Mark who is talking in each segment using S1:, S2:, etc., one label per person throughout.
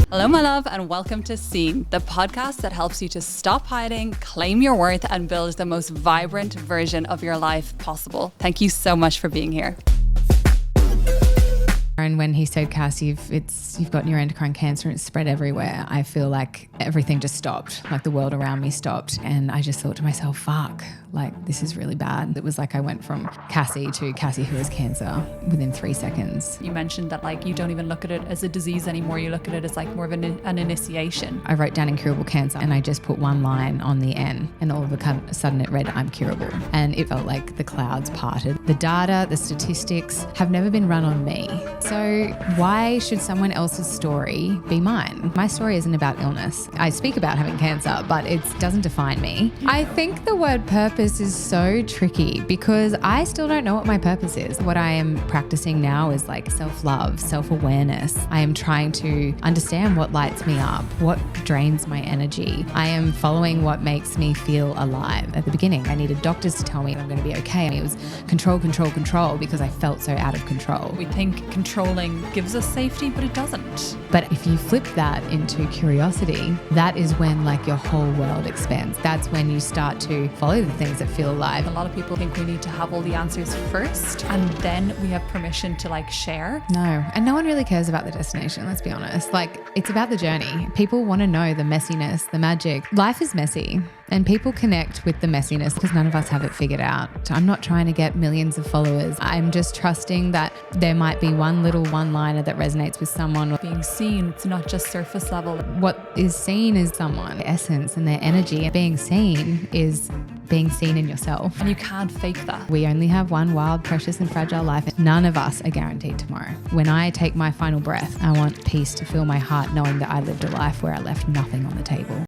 S1: Hello, my love, and welcome to Seen, the podcast that helps you to stop hiding, claim your worth, and build the most vibrant version of your life possible. Thank you so much for being here.
S2: And when he said, Cass, you've got neuroendocrine cancer and it's spread everywhere, I feel like everything just stopped, like the world around me stopped. And I just thought to myself, fuck, like this is really bad. It was like I went from Cassie to Cassie who has cancer within 3 seconds.
S1: You mentioned that like you don't even look at it as a disease anymore. You look at it as like more of an initiation.
S2: I wrote down incurable cancer and I just put one line on the N and all of a sudden it read, I'm curable. And it felt like the clouds parted. The data, the statistics have never been run on me. So why should someone else's story be mine? My story isn't about illness. I speak about having cancer, but it doesn't define me. I think the word purpose is so tricky because I still don't know what my purpose is. What I am practicing now is like self-love, self-awareness. I am trying to understand what lights me up, what drains my energy. I am following what makes me feel alive. At the beginning, I needed doctors to tell me I'm going to be okay. It was control because I felt so out of control.
S1: We think controlling gives us safety, but it doesn't.
S2: But if you flip that into curiosity, that is when like your whole world expands. That's when you start to follow the things that feel alive.
S1: A lot of people think we need to have all the answers first and then we have permission to like share.
S2: No, and no one really cares about the destination, let's be honest. Like it's about the journey. People want to know the messiness, the magic. Life is messy and people connect with the messiness because none of us have it figured out. I'm not trying to get millions of followers. I'm just trusting that there might be one little one-liner that resonates with someone.
S1: Being seen, it's not just surface level.
S2: What is seen is someone, their essence and their energy. And being seen is being seen in yourself.
S1: And you can't fake that.
S2: We only have one wild, precious and fragile life. None of us are guaranteed tomorrow. When I take my final breath, I want peace to fill my heart knowing that I lived a life where I left nothing on the table.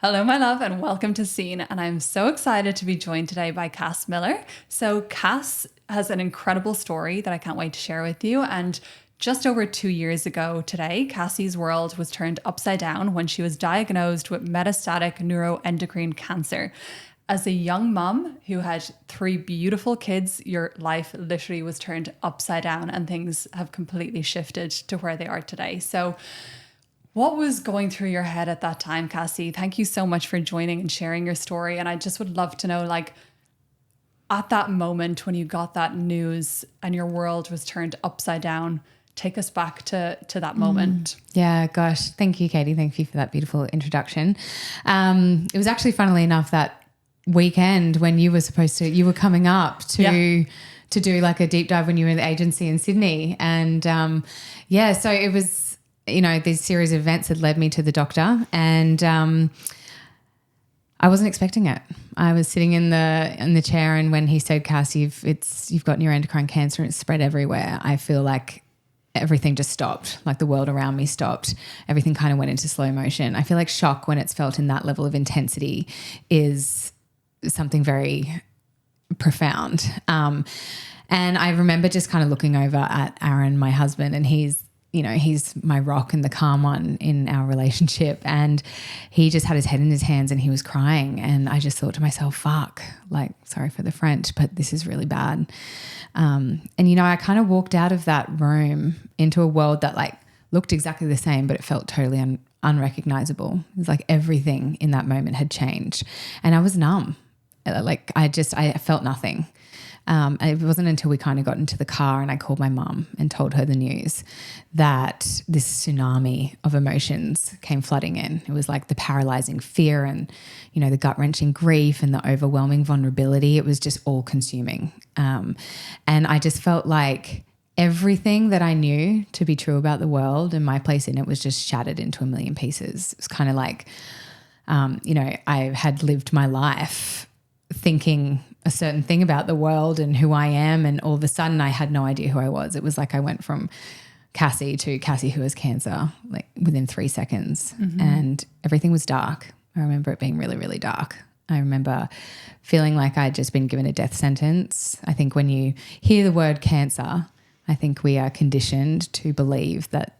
S1: Hello, my love, and welcome to Seen. And I'm so excited to be joined today by Cass Miller. So Cass has an incredible story that I can't wait to share with you. And just over 2 years ago today, Cassie's world was turned upside down when she was diagnosed with metastatic neuroendocrine cancer. As a young mom who had 3 beautiful kids, your life literally was turned upside down and things have completely shifted to where they are today. So what was going through your head at that time, Cassie? Thank you so much for joining and sharing your story. And I just would love to know, like, at that moment when you got that news and your world was turned upside down, take us back to that moment.
S2: Yeah, gosh. Thank you, Kady. Thank you for that beautiful introduction. It was actually, funnily enough, that weekend when you were coming up to do like a deep dive when you were in the agency in Sydney. And so it was, you know, this series of events had led me to the doctor and I wasn't expecting it. I was sitting in the chair and when he said, Cass, you've got neuroendocrine cancer and it's spread everywhere, I feel like everything just stopped, like the world around me stopped. Everything kind of went into slow motion. I feel like shock when it's felt in that level of intensity is something very profound. And I remember just kind of looking over at Aaron, my husband, and he's my rock and the calm one in our relationship. And he just had his head in his hands and he was crying. And I just thought to myself, fuck, like, sorry for the French, but this is really bad. And, you know, I kind of walked out of that room into a world that like looked exactly the same, but it felt totally unrecognizable. It was like everything in that moment had changed and I was numb. Like I felt nothing. And it wasn't until we kind of got into the car and I called my mum and told her the news that this tsunami of emotions came flooding in. It was like the paralyzing fear and, you know, the gut-wrenching grief and the overwhelming vulnerability. It was just all consuming. And I just felt like everything that I knew to be true about the world and my place in it was just shattered into a million pieces. It was kind of like, you know, I had lived my life thinking a certain thing about the world and who I am, and all of a sudden I had no idea who I was. It was like I went from Cassie to Cassie who has cancer like within 3 seconds. And everything was dark. I remember it being really, really dark. I remember feeling like I'd just been given a death sentence. I think when you hear the word cancer, I think we are conditioned to believe that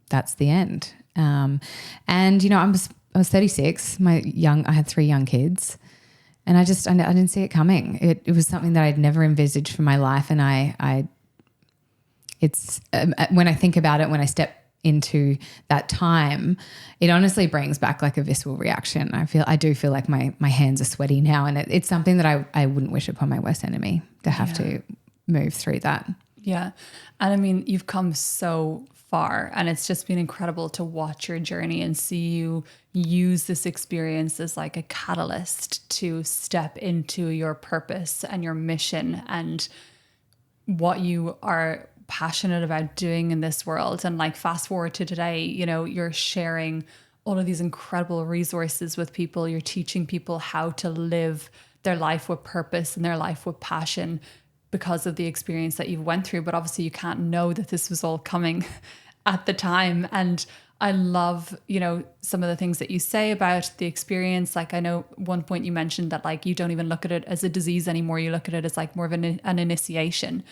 S2: that's the end. And, you know, I was 36. I had 3 young kids. And I didn't see it coming. It was something that I'd never envisaged for my life. And when I think about it, when I step into that time, it honestly brings back like a visceral reaction. I do feel like my hands are sweaty now, and it's something that I wouldn't wish upon my worst enemy, to have to move through that.
S1: Yeah. And I mean, you've come so far, and it's just been incredible to watch your journey and see you use this experience as like a catalyst to step into your purpose and your mission and what you are passionate about doing in this world. And like, fast forward to today, you know, you're sharing all of these incredible resources with people. You're teaching people how to live their life with purpose and their life with passion because of the experience that you've went through. But obviously you can't know that this was all coming at the time. And I love, you know, some of the things that you say about the experience. Like, I know one point you mentioned that like you don't even look at it as a disease anymore. You look at it as like more of an initiation.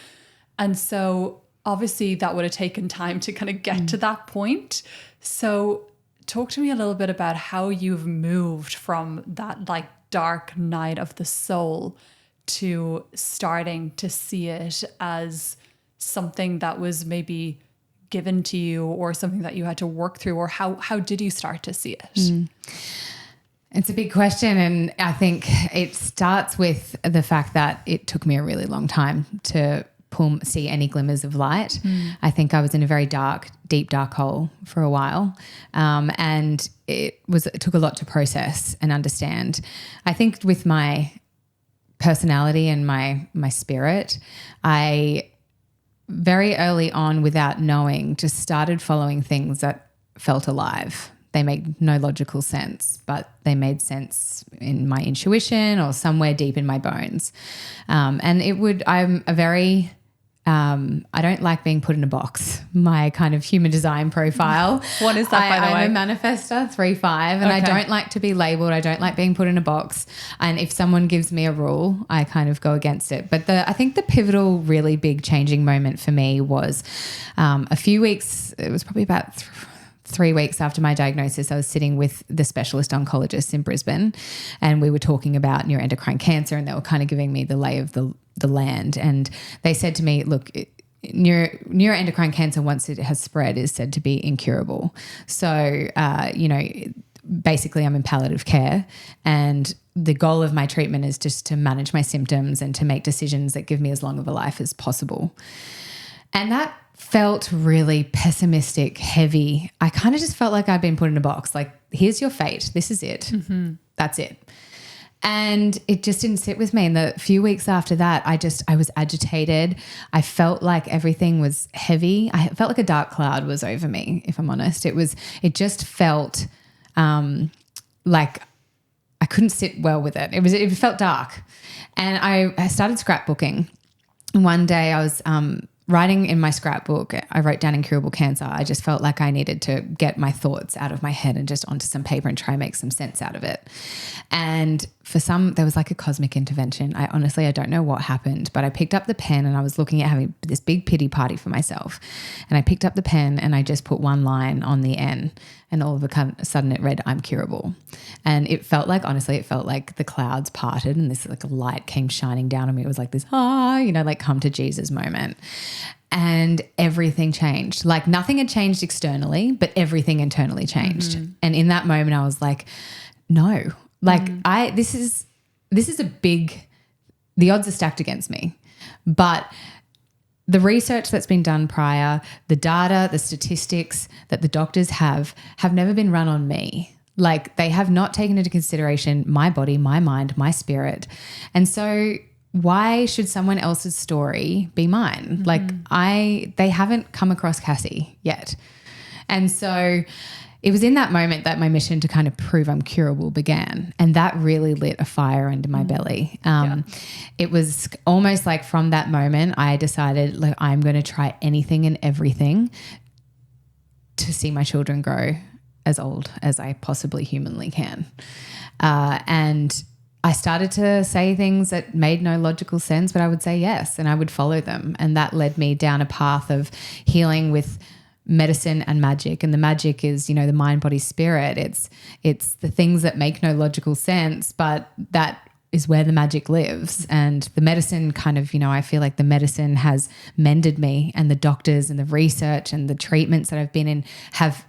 S1: And so obviously that would have taken time to kind of get to that point. So talk to me a little bit about how you've moved from that like dark night of the soul to starting to see it as something that was maybe given to you, or something that you had to work through, or how did you start to see it?
S2: It's a big question, and I think it starts with the fact that it took me a really long time to see any glimmers of light. I think I was in a very deep dark hole for a while, and it took a lot to process and understand. I think with my personality and my spirit, I very early on, without knowing, just started following things that felt alive. They made no logical sense, but they made sense in my intuition or somewhere deep in my bones. I don't like being put in a box. My kind of human design profile.
S1: What is that, by the way?
S2: I'm a manifestor, 3-5, and I don't like to be labeled. I don't like being put in a box. And if someone gives me a rule, I kind of go against it. But I think the pivotal, really big changing moment for me was a few weeks. It was probably about 3 weeks after my diagnosis. I was sitting with the specialist oncologists in Brisbane, and we were talking about neuroendocrine cancer, and they were kind of giving me the lay of the land. And they said to me, look, neuroendocrine cancer, once it has spread, is said to be incurable. So, basically I'm in palliative care, and the goal of my treatment is just to manage my symptoms and to make decisions that give me as long of a life as possible. And that felt really pessimistic, heavy. I kind of just felt like I'd been put in a box. Like, here's your fate. This is it. That's it. And it just didn't sit with me. And the few weeks after that, I was agitated. I felt like everything was heavy. I felt like a dark cloud was over me, if I'm honest. It just felt like I couldn't sit well with it. It felt dark. And I started scrapbooking. One day I was writing in my scrapbook. I wrote down incurable cancer. I just felt like I needed to get my thoughts out of my head and just onto some paper and try and make some sense out of it. And there was like a cosmic intervention. I don't know what happened, but I picked up the pen and I was looking at having this big pity party for myself. And I picked up the pen and I just put one line on the N, and all of a sudden it read, I'm curable. And it felt like the clouds parted and this like a light came shining down on me. It was like this, like come to Jesus moment. And everything changed. Like, nothing had changed externally, but everything internally changed. And in that moment I was like, no, like this is the odds are stacked against me. But the research that's been done prior, the data, the statistics that the doctors have never been run on me. Like, they have not taken into consideration my body, my mind, my spirit. And so why should someone else's story be mine? Like, they haven't come across Cassie yet. And so it was in that moment that my mission to kind of prove I'm curable began. And that really lit a fire under my belly. It was almost like from that moment, I decided, like, I'm going to try anything and everything to see my children grow as old as I possibly humanly can. And I started to say things that made no logical sense, but I would say yes, and I would follow them. And that led me down a path of healing with medicine and magic. And the magic is, the mind, body, spirit. It's the things that make no logical sense, but that is where the magic lives. And the medicine kind of, I feel like the medicine has mended me, and the doctors and the research and the treatments that I've been in have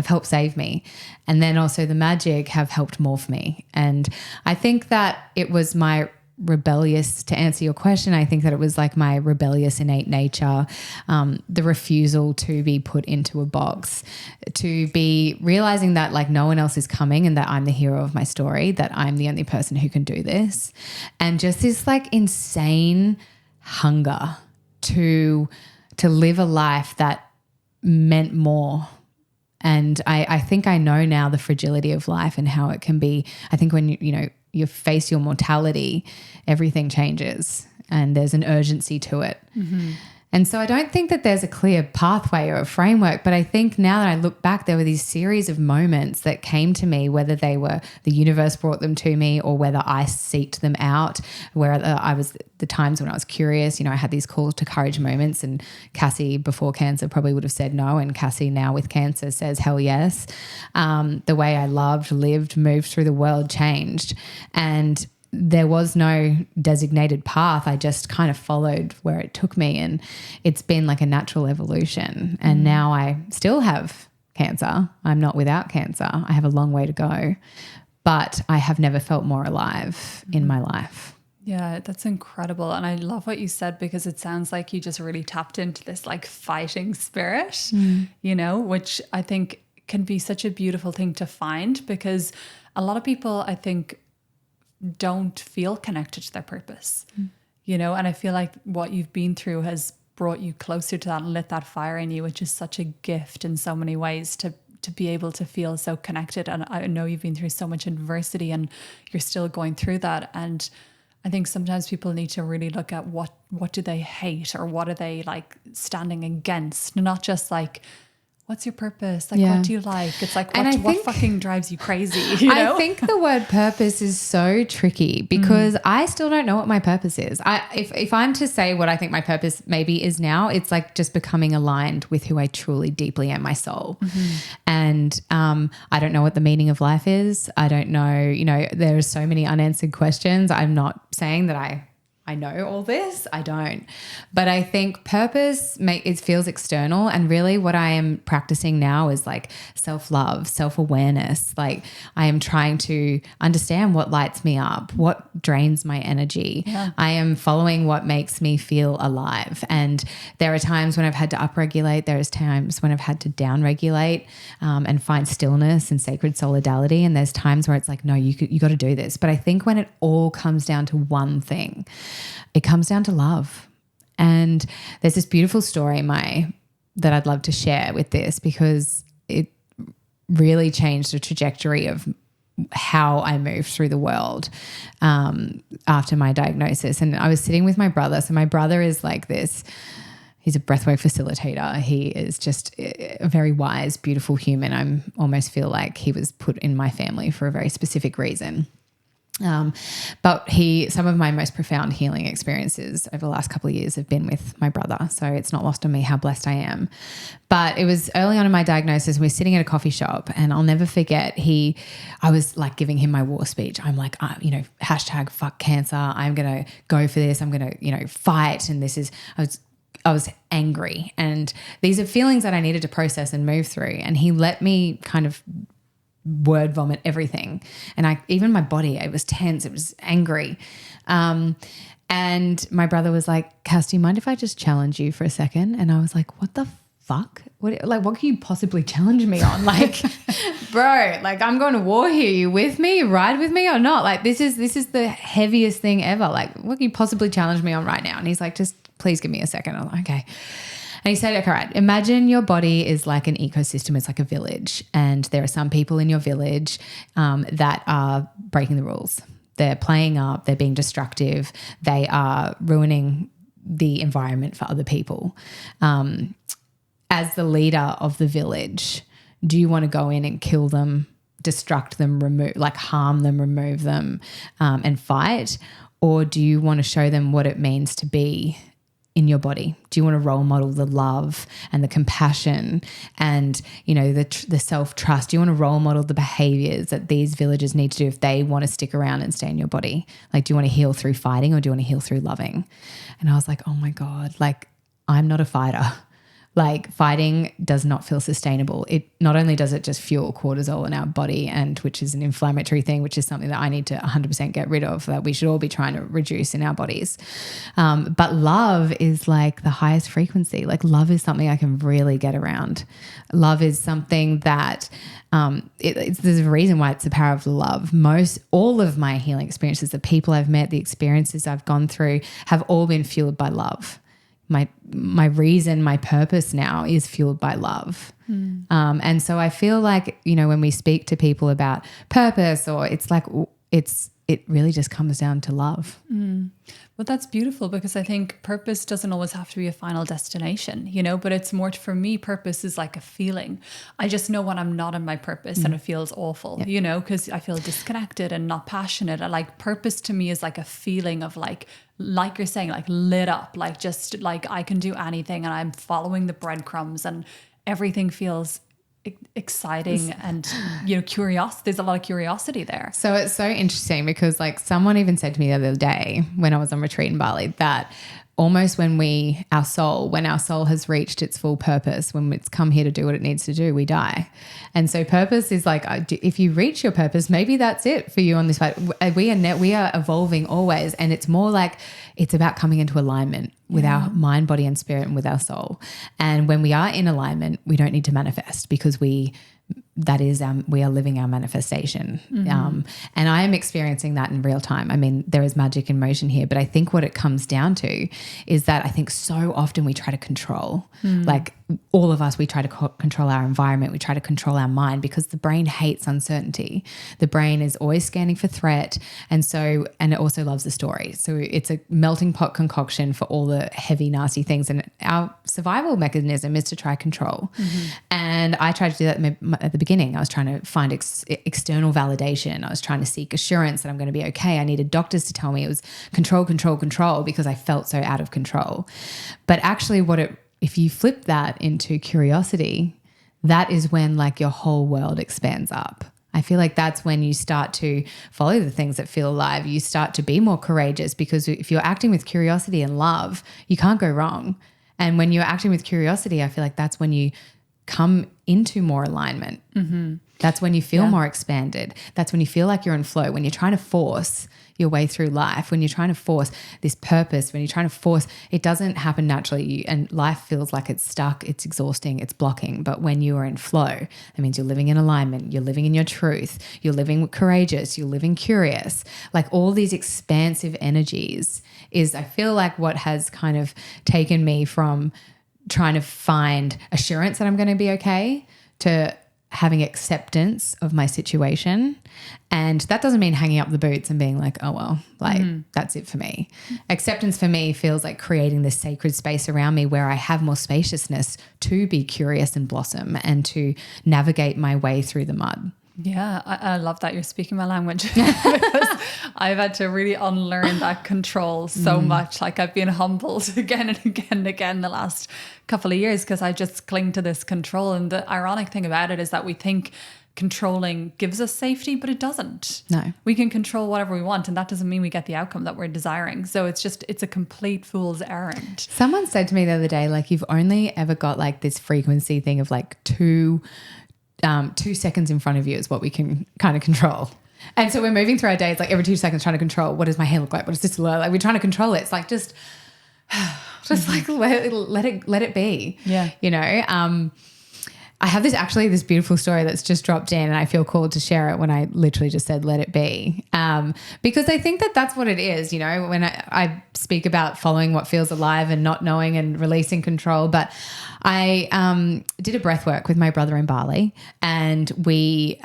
S2: helped save me. And then also the magic have helped morph me. And I think that it was my rebellious, to answer your question, I think that it was like my rebellious innate nature, the refusal to be put into a box, to be realizing that like no one else is coming and that I'm the hero of my story, that I'm the only person who can do this. And just this like insane hunger to live a life that meant more. And I think I know now the fragility of life and how it can be. I think when you face your mortality, everything changes and there's an urgency to it. Mm-hmm. And so I don't think that there's a clear pathway or a framework, but I think now that I look back, there were these series of moments that came to me, whether they were the universe brought them to me or whether I seeked them out, where I was the times when I was curious, I had these calls to courage moments, and Cassie before cancer probably would have said no, and Cassie now with cancer says hell yes. The way I loved, lived, moved through the world changed, and there was no designated path. I just kind of followed where it took me, and it's been like a natural evolution. And now I still have cancer. I'm not without cancer. I have a long way to go, but I have never felt more alive in my life.
S1: Yeah, that's incredible. And I love what you said, because it sounds like you just really tapped into this like fighting spirit, which I think can be such a beautiful thing to find, because a lot of people, I think, don't feel connected to their purpose, and I feel like what you've been through has brought you closer to that and lit that fire in you, which is such a gift in so many ways, to be able to feel so connected. And I know you've been through so much adversity and you're still going through that. And I think sometimes people need to really look at what do they hate, or what are they like standing against, not just like, what's your purpose? Like, what do you like? It's like, what fucking drives you crazy?
S2: I think the word purpose is so tricky, because I still don't know what my purpose is. If I'm to say what I think my purpose maybe is now, it's like just becoming aligned with who I truly deeply am, my soul. Mm-hmm. And I don't know what the meaning of life is. I don't know, there are so many unanswered questions. I'm not saying that I know all this. I don't. But I think purpose, it feels external. And really what I am practicing now is like self-love, self-awareness. Like I am trying to understand what lights me up, what drains my energy. Yeah. I am following what makes me feel alive. And there are times when I've had to upregulate. There's times when I've had to downregulate and find stillness and sacred solidarity. And there's times where it's like, no, you got to do this. But I think when it all comes down to one thing, it comes down to love. And there's this beautiful story that I'd love to share with this, because it really changed the trajectory of how I moved through the world after my diagnosis. And I was sitting with my brother. So my brother is like this. He's a breathwork facilitator. He is just a very wise, beautiful human. I almost feel like he was put in my family for a very specific reason. But some of my most profound healing experiences over the last couple of years have been with my brother. So it's not lost on me how blessed I am. But it was early on in my diagnosis. We were sitting at a coffee shop, and I'll never forget, I was like giving him my war speech. I'm like, hashtag fuck cancer. I'm going to go for this. I'm going to, fight. And I was angry. And these are feelings that I needed to process and move through. And he let me kind of word vomit everything. And even my body, it was tense, it was angry. And my brother was like, Cass, do you mind if I just challenge you for a second? And I was like, what the fuck? What can you possibly challenge me on? Like, bro, like I'm going to war here. You with me? You ride with me or not? Like this is the heaviest thing ever. Like what can you possibly challenge me on right now? And he's like, just please give me a second. I'm like, okay. And he said, okay, right, imagine your body is like an ecosystem. It's like a village. And there are some people in your village that are breaking the rules. They're playing up. They're being destructive. They are ruining the environment for other people. As the leader of the village, do you want to go in and kill them, destruct them, harm them, remove them, and fight? Or do you want to show them what it means to be in your body? Do you want to role model the love and the compassion and, you know, the self-trust? Do you want to role model the behaviors that these villagers need to do if they want to stick around and stay in your body? Like, do you want to heal through fighting or do you want to heal through loving? And I was like, oh my God, like I'm not a fighter. Like fighting does not feel sustainable. It not only does it just fuel cortisol in our body, and which is an inflammatory thing, which is something that I need to 100% get rid of, that we should all be trying to reduce in our bodies. But love is like the highest frequency. Like love is something I can really get around. Love is something that there's a reason why it's the power of love. All of my healing experiences, the people I've met, the experiences I've gone through have all been fueled by love. My reason, my purpose now is fueled by love. And so I feel like, you know, when we speak to people about purpose, or it's like, it really just comes down to love.
S1: Well, that's beautiful, because I think purpose doesn't always have to be a final destination, you know, but it's more, for me, purpose is like a feeling. I just know when I'm not in my purpose and it feels awful, you know, because I feel disconnected and not passionate. And like purpose to me is like a feeling of like you're saying, like lit up, like just like I can do anything and I'm following the breadcrumbs and everything feels exciting and, you know, curious. There's a lot of curiosity there.
S2: So it's so interesting because like someone even said to me the other day when I was on retreat in Bali that almost when our soul has reached its full purpose, when it's come here to do what it needs to do, we die. And so purpose is like, if you reach your purpose, maybe that's it for you on this planet. We are evolving always. And it's more like, it's about coming into alignment with our mind, body and spirit and with our soul. And when we are in alignment, we don't need to manifest because we are living our manifestation. And I am experiencing that in real time. I mean, there is magic in motion here, but I think what it comes down to is that I think so often we try to control, like all of us, we try to control our environment. We try to control our mind because the brain hates uncertainty. The brain is always scanning for threat. And it also loves the story. So it's a melting pot concoction for all the heavy, nasty things. And our survival mechanism is to try control. And I tried to do that at the beginning. I was trying to find external validation. I was trying to seek assurance that I'm going to be okay. I needed doctors to tell me it was control, control, control because I felt so out of control. But actually if you flip that into curiosity, that is when like your whole world expands up. I feel like that's when you start to follow the things that feel alive. You start to be more courageous because if you're acting with curiosity and love, you can't go wrong. And when you're acting with curiosity, I feel like that's when you come into more alignment. That's when you feel more expanded. That's when you feel like you're in flow. When you're trying to force your way through life, when you're trying to force this purpose, when you're trying to force, it doesn't happen naturally. And life feels like it's stuck, it's exhausting, it's blocking. But when you are in flow, that means you're living in alignment, you're living in your truth, you're living courageous, you're living curious. Like all these expansive energies is, I feel like what has kind of taken me from trying to find assurance that I'm going to be okay to having acceptance of my situation. And that doesn't mean hanging up the boots and being like, oh, well, like that's it for me. Acceptance for me feels like creating this sacred space around me where I have more spaciousness to be curious and blossom and to navigate my way through the mud.
S1: Yeah, I love that you're speaking my language because I've had to really unlearn that control so much. Like I've been humbled again and again and again the last couple of years because I just cling to this control. And the ironic thing about it is that we think controlling gives us safety, but it doesn't.
S2: No.
S1: We can control whatever we want and that doesn't mean we get the outcome that we're desiring. So it's a complete fool's errand.
S2: Someone said to me the other day, like you've only ever got like this frequency thing of like 2 seconds in front of you is what we can kind of control. And so we're moving through our days like every 2 seconds trying to control what does my hair look like? What does this look like? We're trying to control it. It's like just like let it be.
S1: Yeah.
S2: You know, I have this beautiful story that's just dropped in and I feel called to share it when I literally just said, let it be. Because I think that that's what it is, you know, when I speak about following what feels alive and not knowing and releasing control. But I did a breath work with my brother in Bali and we,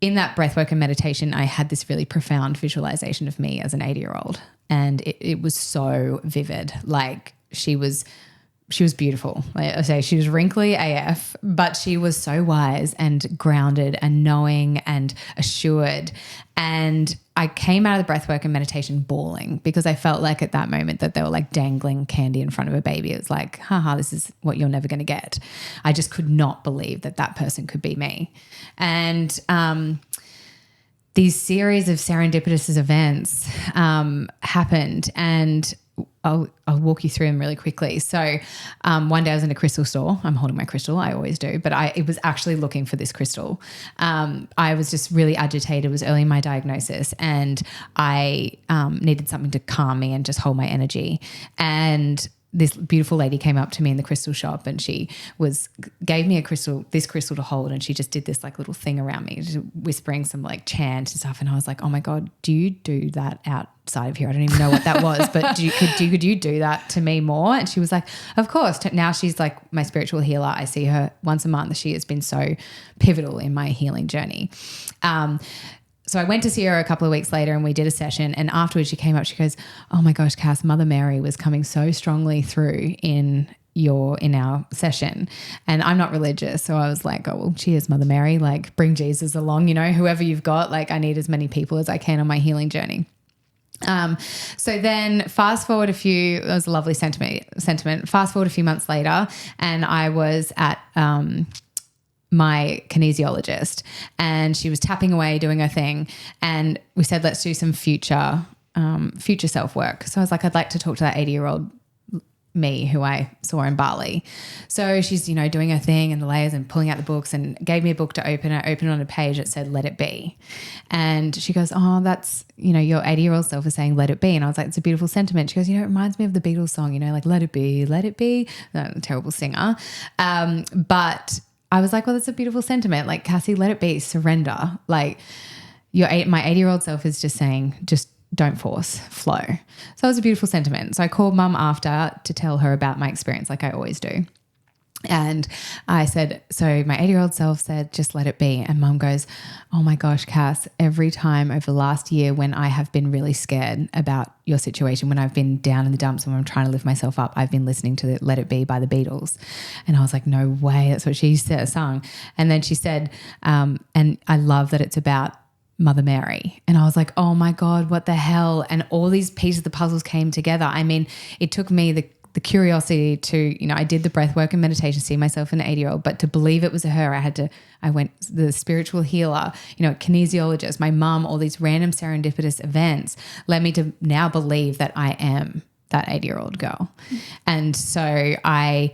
S2: in that breath work and meditation, I had this really profound visualization of me as an 80-year-old and it was so vivid. Like she was she was beautiful. Like I say, she was wrinkly AF, but she was so wise and grounded and knowing and assured. And I came out of the breathwork and meditation bawling because I felt like at that moment that they were like dangling candy in front of a baby. It was like, haha, this is what you're never going to get. I just could not believe that that person could be me. And these series of serendipitous events happened, and I'll walk you through them really quickly. So one day I was in a crystal store. I'm holding my crystal. I always do. But it was actually looking for this crystal. I was just really agitated. It was early in my diagnosis, and I needed something to calm me and just hold my energy. And this beautiful lady came up to me in the crystal shop, and she gave me this crystal to hold, and she just did this like little thing around me, just whispering some like chant and stuff. And I was like, oh my God, do you do that outside of here? I don't even know what that was, but could you do that to me more? And she was like, of course. Now she's like my spiritual healer. I see her once a month. She has been so pivotal in my healing journey. So I went to see her a couple of weeks later, and we did a session, and afterwards she came up, she goes, oh my gosh, Cass, Mother Mary was coming so strongly through in our session. And I'm not religious. So I was like, oh, well, cheers, Mother Mary, like bring Jesus along, whoever you've got, like I need as many people as I can on my healing journey. So then fast forward it was a lovely sentiment, fast forward a few months later, and I was at, my kinesiologist, and she was tapping away doing her thing, and we said, let's do some future self work. So I was like, I'd like to talk to that 80-year-old me who I saw in Bali. So she's, doing her thing and the layers and pulling out the books, and gave me a book to open. I opened it on a page that said, let it be. And she goes, oh, that's, your 80-year-old self is saying, let it be. And I was like, it's a beautiful sentiment. She goes, it reminds me of the Beatles song, like, let it be, let it be. No, terrible singer. But I was like, well, that's a beautiful sentiment. Like, Cassie, let it be, surrender. Like my 80-year-old self is just saying, just don't force, flow. So it was a beautiful sentiment. So I called Mum after to tell her about my experience, like I always do. And I said, so my 80-year-old self said, just let it be. And Mum goes, oh my gosh, Cass, every time over the last year when I have been really scared about your situation, when I've been down in the dumps, when I'm trying to lift myself up, I've been listening to Let It Be by the Beatles. And I was like, no way, that's what she sung. And then she said, and I love that it's about Mother Mary. And I was like, oh my God, what the hell? And all these pieces of the puzzles came together. I mean, it took me the curiosity to, I did the breath work and meditation, see myself in an 80-year-old, but to believe it was her, I went the spiritual healer, kinesiologist, my mum, all these random serendipitous events led me to now believe that I am that 80-year-old girl. And so I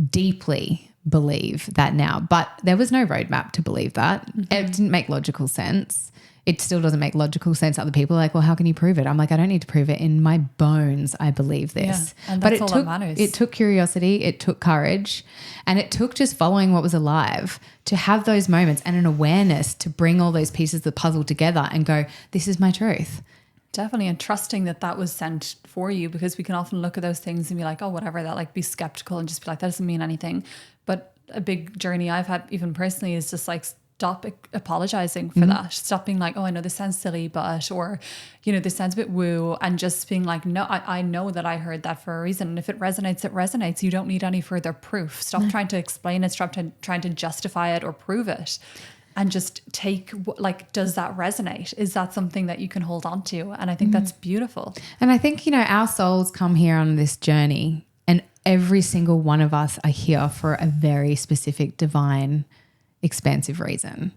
S2: deeply believe that now, but there was no roadmap to believe that. Mm-hmm. It didn't make logical sense. It still doesn't make logical sense. Other people are like, well, how can you prove it? I'm like, I don't need to prove it. In my bones, I believe this.
S1: Yeah, and that's all that matters.
S2: It took curiosity, it took courage, and it took just following what was alive to have those moments and an awareness to bring all those pieces of the puzzle together and go, this is my truth.
S1: Definitely. And trusting that was sent for you, because we can often look at those things and be like, oh, whatever, that, like, be skeptical and just be like, that doesn't mean anything. But a big journey I've had even personally is just like, stop apologizing for that. Stop being like, oh, I know this sounds silly, but, or, this sounds a bit woo, and just being like, no, I know that I heard that for a reason. And if it resonates, it resonates. You don't need any further proof. Stop trying to explain it. Stop trying to justify it or prove it. And just take, like, does that resonate? Is that something that you can hold on to? And I think that's beautiful.
S2: And I think, our souls come here on this journey, and every single one of us are here for a very specific divine expansive reason.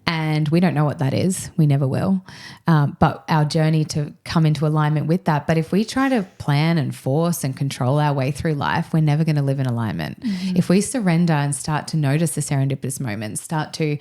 S2: And we don't know what that is. We never will. But our journey to come into alignment with that. But if we try to plan and force and control our way through life, we're never going to live in alignment. Mm-hmm. If we surrender and start to notice the serendipitous moments, start to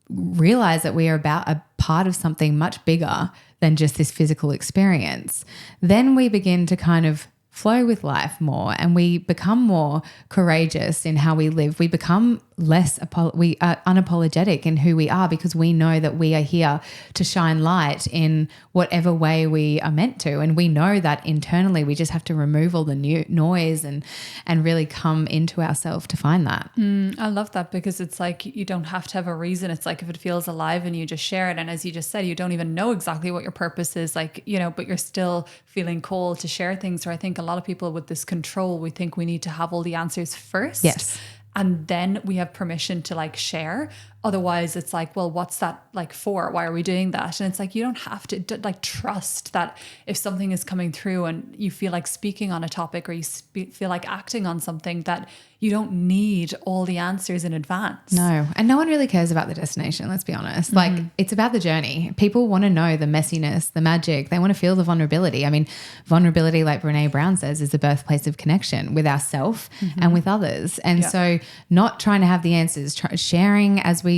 S2: realize that we are about a part of something much bigger than just this physical experience, then we begin to kind of flow with life more, and we become more courageous in how we live. We become less we are unapologetic in who we are, because we know that we are here to shine light in whatever way we are meant to. And we know that internally we just have to remove all the noise and really come into ourselves to find that.
S1: I love that, because it's like, you don't have to have a reason. It's like, if it feels alive and you just share it. And as you just said, you don't even know exactly what your purpose is, like, but you're still feeling called to share things. Or I think a a lot of people with this control, we think we need to have all the answers first.
S2: Yes.
S1: And then we have permission to like share. Otherwise it's like, well, what's that like for? Why are we doing that? And it's like, you don't have to like trust that if something is coming through and you feel like speaking on a topic, or you feel like acting on something, that you don't need all the answers in advance.
S2: No. And no one really cares about the destination, let's be honest. Like, it's about the journey. People want to know the messiness, the magic. They want to feel the vulnerability. I mean, vulnerability, like Brene Brown says, is the birthplace of connection with ourselves and with others. And so not trying to have the answers, sharing as we,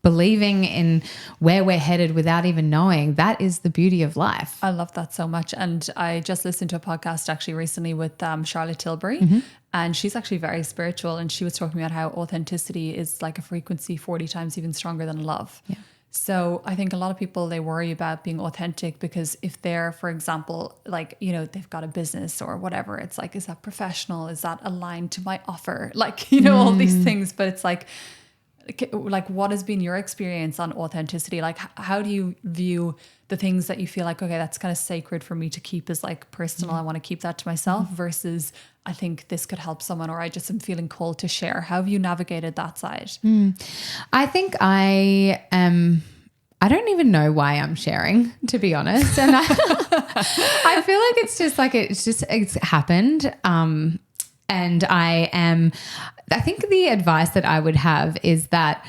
S2: believing in where we're headed without even knowing, that is the beauty of life.
S1: I love that so much. And I just listened to a podcast actually recently with Charlotte Tilbury, and she's actually very spiritual. And she was talking about how authenticity is like a frequency 40 times even stronger than love. Yeah. So I think a lot of people, they worry about being authentic because if they're, for example, like, they've got a business or whatever, it's like, is that professional? Is that aligned to my offer? Like, all these things, but it's like, what has been your experience on authenticity? Like, how do you view the things that you feel like, okay, that's kind of sacred for me to keep as like personal. I want to keep that to myself versus I think this could help someone, or I just am feeling called to share. How have you navigated that side?
S2: I think I don't even know why I'm sharing, to be honest. And I feel like it's happened. And I think the advice that I would have is that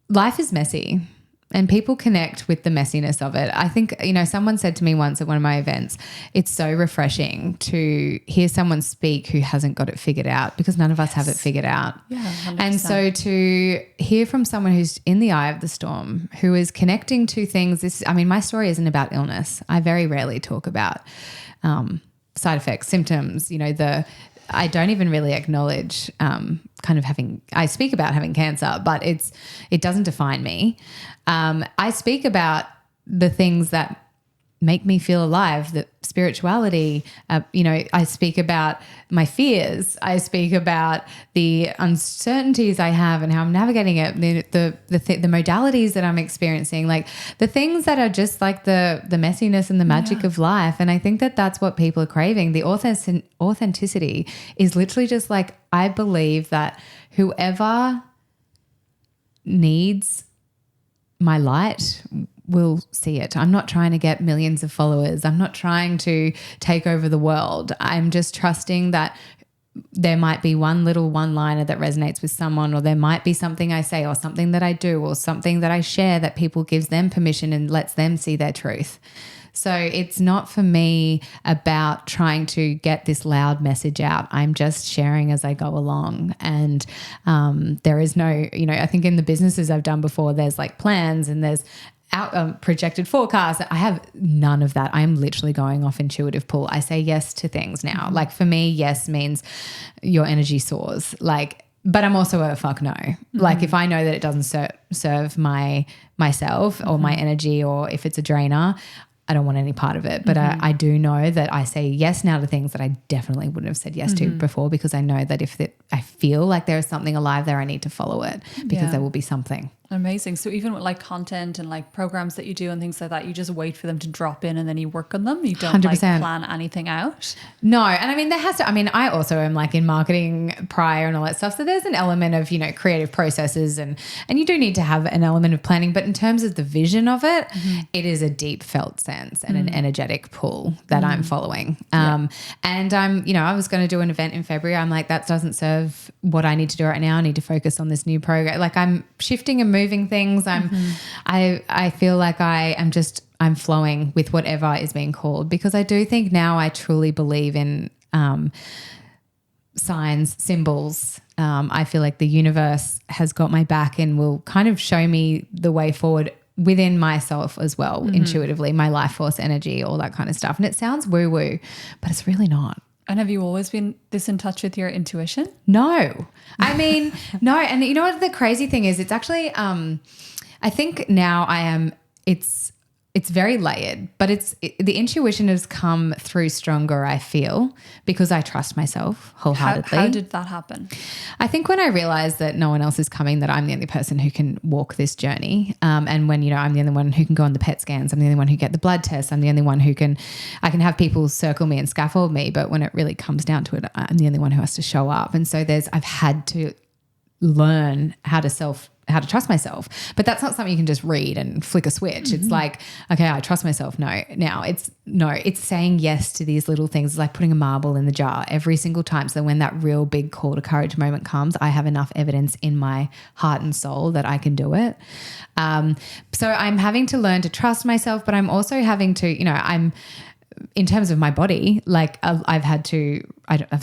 S2: life is messy and people connect with the messiness of it. I think, someone said to me once at one of my events, it's so refreshing to hear someone speak who hasn't got it figured out, because none of us have it figured out.
S1: Yeah, 100%.
S2: And so to hear from someone who's in the eye of the storm, who is connecting to things, my story isn't about illness. I very rarely talk about side effects, symptoms, I don't even really acknowledge I speak about having cancer, but it doesn't define me. I speak about the things that make me feel alive, the spirituality, I speak about my fears. I speak about the uncertainties I have and how I'm navigating it, the modalities that I'm experiencing, like the things that are just like the messiness and the magic of life. And I think that that's what people are craving. The authenticity is literally just like, I believe that whoever needs my light will see it. I'm not trying to get millions of followers. I'm not trying to take over the world. I'm just trusting that there might be one little one-liner that resonates with someone, or there might be something I say or something that I do or something that I share that people gives them permission and lets them see their truth. So it's not for me about trying to get this loud message out. I'm just sharing as I go along. And there is no, I think in the businesses I've done before, there's like plans and there's projected forecast. I have none of that. I am literally going off intuitive pull. I say yes to things now. Like for me, yes means your energy soars. Like, but I'm also a fuck no. Like if I know that it doesn't serve myself or my energy, or if it's a drainer, I don't want any part of it. But I do know that I say yes now to things that I definitely wouldn't have said yes to before, because I know that I feel like there is something alive there, I need to follow it, because there will be something.
S1: Amazing. So even with like content and like programs that you do and things like that, you just wait for them to drop in and then you work on them. You don't 100%. Like plan anything out.
S2: No. And I also am like in marketing prior and all that stuff. So there's an element of, creative processes and you do need to have an element of planning, but in terms of the vision of it, it is a deep felt sense and an energetic pull that I'm following. And I was going to do an event in February. I'm like, that doesn't serve what I need to do right now. I need to focus on this new program. Like I'm shifting and moving things. I feel like I'm flowing with whatever is being called, because I do think now I truly believe in signs, symbols. I feel like the universe has got my back and will kind of show me the way forward within myself as well, intuitively, my life force energy, all that kind of stuff. And it sounds woo-woo, but it's really not.
S1: And have you always been this in touch with your intuition?
S2: No. I mean, no. And you know what the crazy thing is? It's actually, I think now it's very layered, but the intuition has come through stronger, I feel, because I trust myself wholeheartedly.
S1: How did that happen?
S2: I think when I realized that no one else is coming, that I'm the only person who can walk this journey. And when, I'm the only one who can go on the PET scans, I'm the only one who get the blood tests, I'm the only one I can have people circle me and scaffold me. But when it really comes down to it, I'm the only one who has to show up. And so I've had to learn how to trust myself. But that's not something you can just read and flick a switch. Mm-hmm. It's like, okay, I trust myself. It's saying yes to these little things. It's like putting a marble in the jar every single time. So when that real big call to courage moment comes, I have enough evidence in my heart and soul that I can do it. So I'm having to learn to trust myself, but I'm also having to, in terms of my body, like I've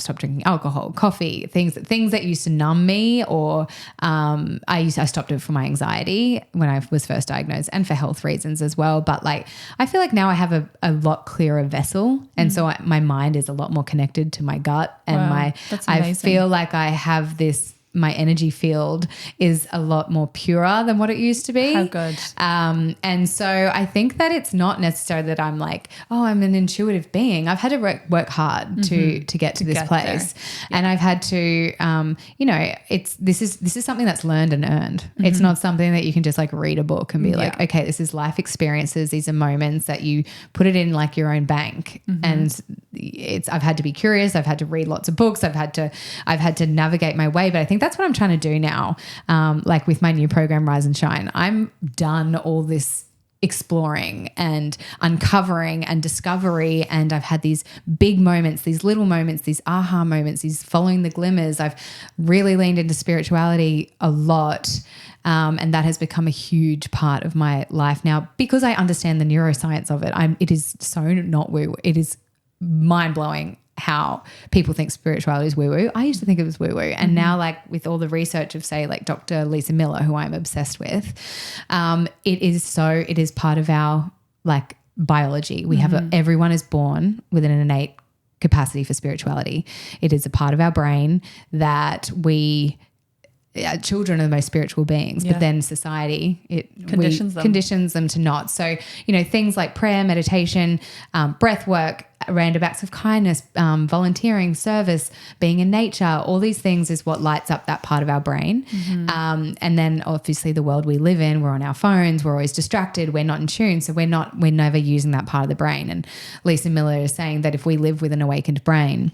S2: stopped drinking alcohol, coffee, things that used to numb me, or I stopped it for my anxiety when I was first diagnosed, and for health reasons as well. But like, I feel like now I have a lot clearer vessel, and so my mind is a lot more connected to my gut, and
S1: that's amazing.
S2: I feel like I have this. My energy field is a lot more purer than what it used to be.
S1: How good.
S2: And so I think that it's not necessarily that I'm like, oh, I'm an intuitive being. I've had to work hard to get to this place. Yeah. And I've had to, this is something that's learned and earned. Mm-hmm. It's not something that you can just like read a book and be like, okay, this is life experiences. These are moments that you put it in like your own bank. Mm-hmm. And I've had to be curious. I've had to read lots of books. I've had to navigate my way. But I think that's what I'm trying to do now. Like with my new program, Rise and Shine, I'm done all this exploring and uncovering and discovery. And I've had these big moments, these little moments, these aha moments, these following the glimmers. I've really leaned into spirituality a lot. And that has become a huge part of my life now because I understand the neuroscience of it. It is so not woo. It is mind blowing how people think spirituality is woo-woo. I used to think it was woo-woo. And now, like with all the research of, say, like Dr. Lisa Miller, who I'm obsessed with, it is part of our like biology. We have everyone is born with an innate capacity for spirituality. It is a part of our brain that children are the most spiritual beings, but then society, conditions them to not. So, things like prayer, meditation, breath work, random acts of kindness, volunteering, service, being in nature, all these things is what lights up that part of our brain. Mm-hmm. And then obviously the world we live in, we're on our phones, we're always distracted, we're not in tune. So we're never using that part of the brain. And Lisa Miller is saying that if we live with an awakened brain,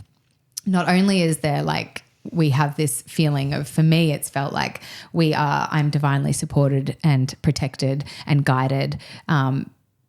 S2: not only is there like, we have this feeling of, for me, it's felt like I'm divinely supported and protected and guided.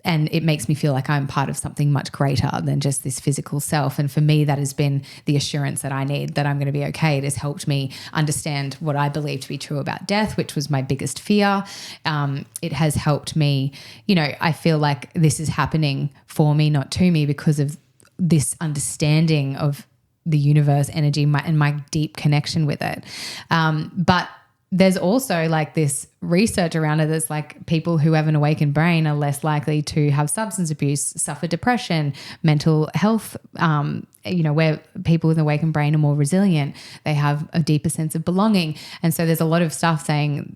S2: And it makes me feel like I'm part of something much greater than just this physical self. And for me, that has been the assurance that I need, that I'm going to be okay. It has helped me understand what I believe to be true about death, which was my biggest fear. It has helped me, I feel like this is happening for me, not to me, because of this understanding of the universe energy and my deep connection with it. But there's also like this research around it that's like people who have an awakened brain are less likely to have substance abuse, suffer depression, mental health, where people with an awakened brain are more resilient. They have a deeper sense of belonging. And so there's a lot of stuff saying,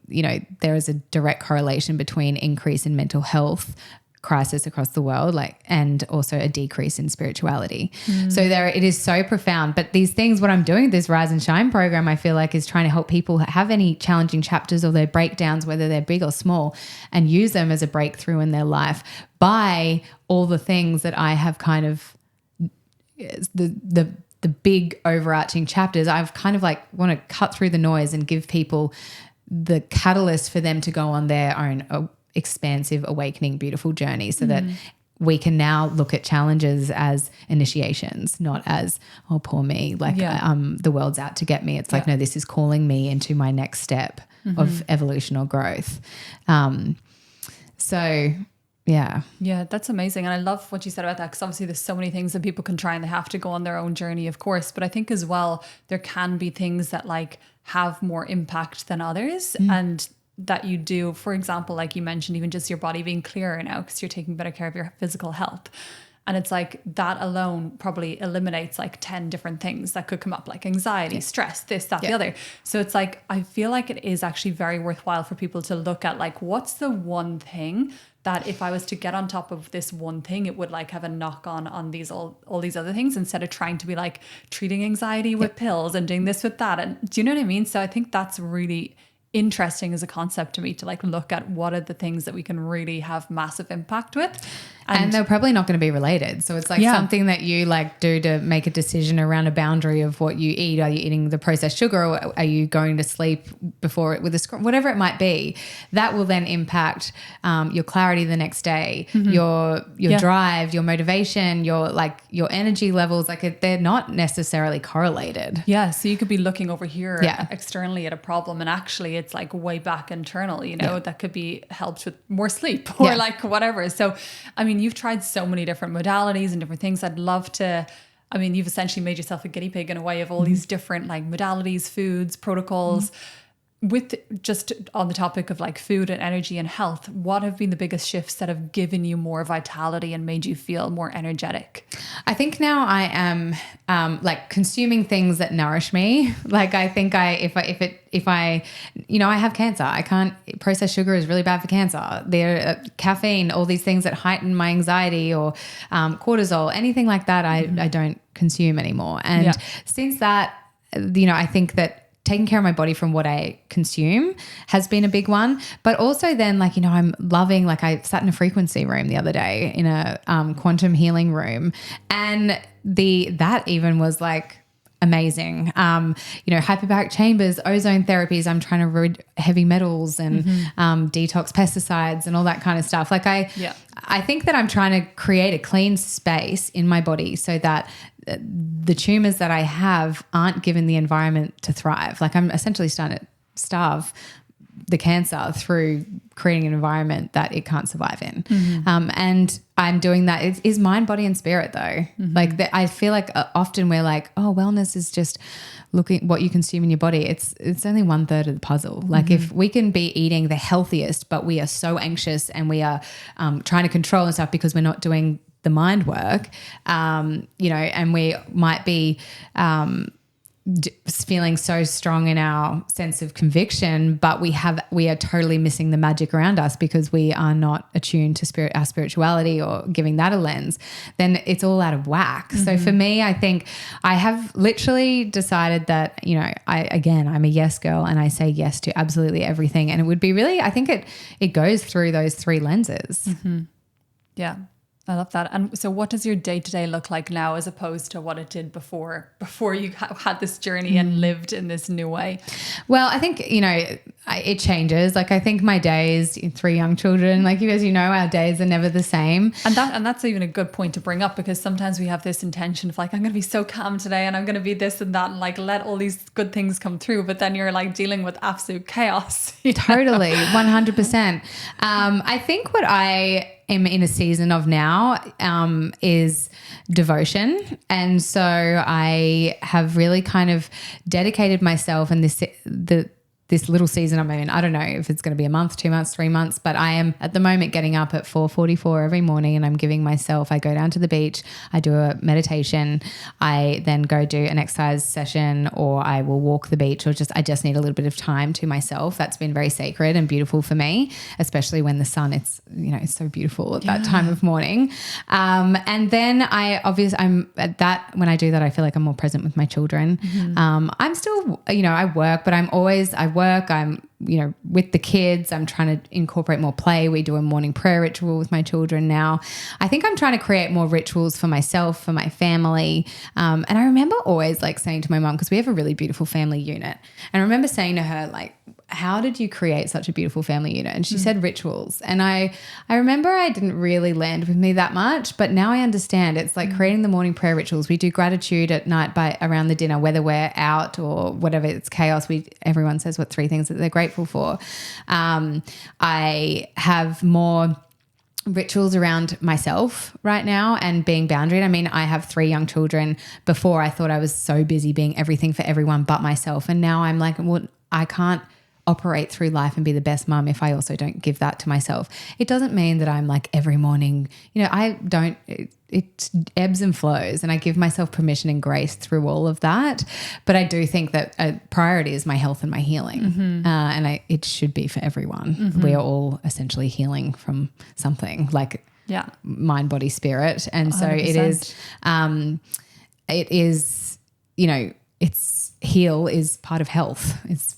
S2: there is a direct correlation between increase in mental health crisis across the world, and also a decrease in spirituality. So it is so profound. But these things, what I'm doing, this Rise and Shine program, I feel like is trying to help people have any challenging chapters or their breakdowns, whether they're big or small, and use them as a breakthrough in their life by all the things that I have kind of the big overarching chapters. I've kind of like want to cut through the noise and give people the catalyst for them to go on their own expansive, awakening, beautiful journey, so that we can now look at challenges as initiations, not as, oh, poor me, the world's out to get me. It's like, no, this is calling me into my next step of evolution or growth. Yeah,
S1: that's amazing. And I love what you said about that, because obviously there's so many things that people can try and they have to go on their own journey, of course. But I think as well, there can be things that like have more impact than others. And that you do, for example, like you mentioned, even just your body being clearer now because you're taking better care of your physical health. And it's like that alone probably eliminates like 10 different things that could come up, like anxiety, stress, this, that, the other. So it's like, I feel like it is actually very worthwhile for people to look at like, what's the one thing that if I was to get on top of this one thing, it would like have a knock on these all these other things, instead of trying to be like treating anxiety with pills and doing this with that. And do you know what I mean? So I think that's really interesting as a concept to me, to like look at what are the things that we can really have massive impact with.
S2: And they're probably not going to be related. So it's like something that you like do to make a decision around a boundary of what you eat. Are you eating the processed sugar, or are you going to sleep before it with whatever it might be? That will then impact your clarity the next day, your drive, your motivation, your energy levels. Like they're not necessarily correlated.
S1: Yeah. So you could be looking over here externally at a problem, and actually it's like way back internal, you know, that could be helped with more sleep or like whatever. So, I mean, you've tried so many different modalities and different things. I'd love to, I mean, you've essentially made yourself a guinea pig in a way of all these different like modalities, foods, protocols. With just on the topic of like food and energy and health, what have been the biggest shifts that have given you more vitality and made you feel more energetic?
S2: I think now I am like consuming things that nourish me. Like I think if I you know, I have cancer. I can't, processed sugar is really bad for cancer. There, caffeine, all these things that heighten my anxiety, or cortisol, anything like that, I don't consume anymore. And since that, you know, I think that taking care of my body from what I consume has been a big one. But also then, like, you know, I'm loving, like I sat in a frequency room the other day, in a quantum healing room, and that even was like amazing. You know, hyperbaric chambers, ozone therapies. I'm trying to rid heavy metals and detox pesticides and all that kind of stuff. Like I think that I'm trying to create a clean space in my body so that the tumors that I have aren't given the environment to thrive. Like I'm essentially starting to starve the cancer through creating an environment that it can't survive in. And I'm doing that. It is mind, body, and spirit though. Like I feel like often we're like, oh, wellness is just looking what you consume in your body. It's only 1/3 of the puzzle. Like if we can be eating the healthiest, but we are so anxious and we are trying to control and stuff because we're not doing the mind work, you know, and we might be feeling so strong in our sense of conviction, but we are totally missing the magic around us because we are not attuned to our spirituality or giving that a lens, then it's all out of whack. So for me, I think I have literally decided that, you know, I'm a yes girl and I say yes to absolutely everything. And it would be really, I think it goes through those 3 lenses.
S1: Yeah. I love that. And so what does your day-to-day look like now as opposed to what it did before you had this journey and lived in this new way?
S2: Well, I think, you know, it changes. Like I think my days, 3 young children, like you, as you know, our days are never the same.
S1: And that's even a good point to bring up, because sometimes we have this intention of like, I'm going to be so calm today and I'm going to be this and that and like let all these good things come through. But then you're like dealing with absolute chaos.
S2: Totally. 100%. I think what I am in a season of now is devotion. And so I have really kind of dedicated myself in this little season I'm in. I don't know if it's going to be a month, 2 months, 3 months, but I am at the moment getting up at 4:44 every morning, and I'm giving myself, I go down to the beach, I do a meditation, I then go do an exercise session, or I will walk the beach, or I just need a little bit of time to myself. That's been very sacred and beautiful for me, especially when the sun, it's, you know, it's so beautiful at that time of morning. And then I'm at that, when I do that, I feel like I'm more present with my children. I'm still, you know, I work, but I'm you know, with the kids, I'm trying to incorporate more play. We do a morning prayer ritual with my children now. I think I'm trying to create more rituals for myself, for my family. And I remember always like saying to my mom, because we have a really beautiful family unit, and I remember saying to her, like, how did you create such a beautiful family unit? And she said rituals. And I remember I didn't really land with me that much, but now I understand. It's like creating the morning prayer rituals. We do gratitude at night around the dinner, whether we're out or whatever, it's chaos. Everyone says what 3 things that they're grateful for. I have more rituals around myself right now and being boundaried. I mean, I have 3 young children. Before I thought I was so busy being everything for everyone but myself. And now I'm like, well, I can't operate through life and be the best mum if I also don't give that to myself. It doesn't mean that I'm like every morning, it ebbs and flows, and I give myself permission and grace through all of that. But I do think that a priority is my health and my healing. And it should be for everyone. We are all essentially healing from something, like mind, body, spirit. And so
S1: 100%.
S2: it is, it's heal is part of health. It's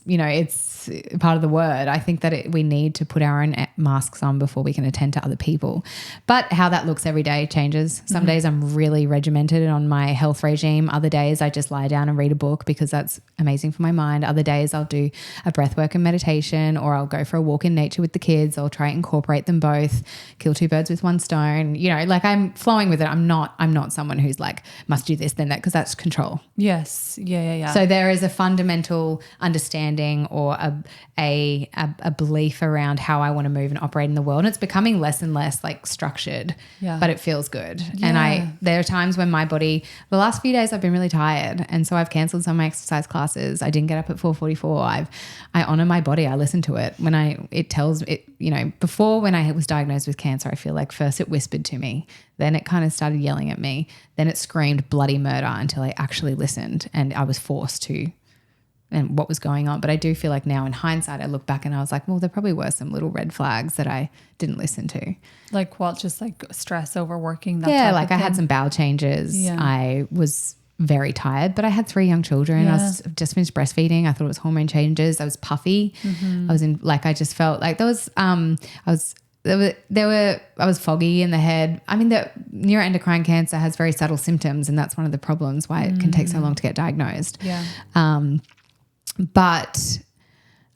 S2: part of the word. I think that we need to put our own masks on before we can attend to other people. But how that looks every day changes. Some days I'm really regimented on my health regime. Other days I just lie down and read a book because that's amazing for my mind. Other days I'll do a breath work and meditation, or I'll go for a walk in nature with the kids. I'll try and incorporate them both, kill two birds with one stone. Like I'm flowing with it. I'm not someone who's like, must do this, then that, because that's control.
S1: Yes. Yeah.
S2: So there is a fundamental understanding or a belief around how I want to move and operate in the world. And it's becoming less and less like structured, but it feels good.
S1: Yeah.
S2: And there are times when my body, the last few days I've been really tired. And so I've canceled some of my exercise classes. I didn't get up at 4:44. I honor my body. I listen to it. It tells it, before, when I was diagnosed with cancer, I feel like first it whispered to me, then it kind of started yelling at me. Then it screamed bloody murder until I actually listened, and I was forced to, and what was going on. But I do feel like now in hindsight, I look back and I was like, well, there probably were some little red flags that I didn't listen to.
S1: Like what? Just like stress, overworking?
S2: I had some bowel changes.
S1: Yeah.
S2: I was very tired, but I had 3 young children.
S1: Yeah.
S2: I was just finished breastfeeding. I thought it was hormone changes. I was puffy. I just felt like I was foggy in the head. I mean, the neuroendocrine cancer has very subtle symptoms, and that's one of the problems why it can take so long to get diagnosed.
S1: Yeah.
S2: But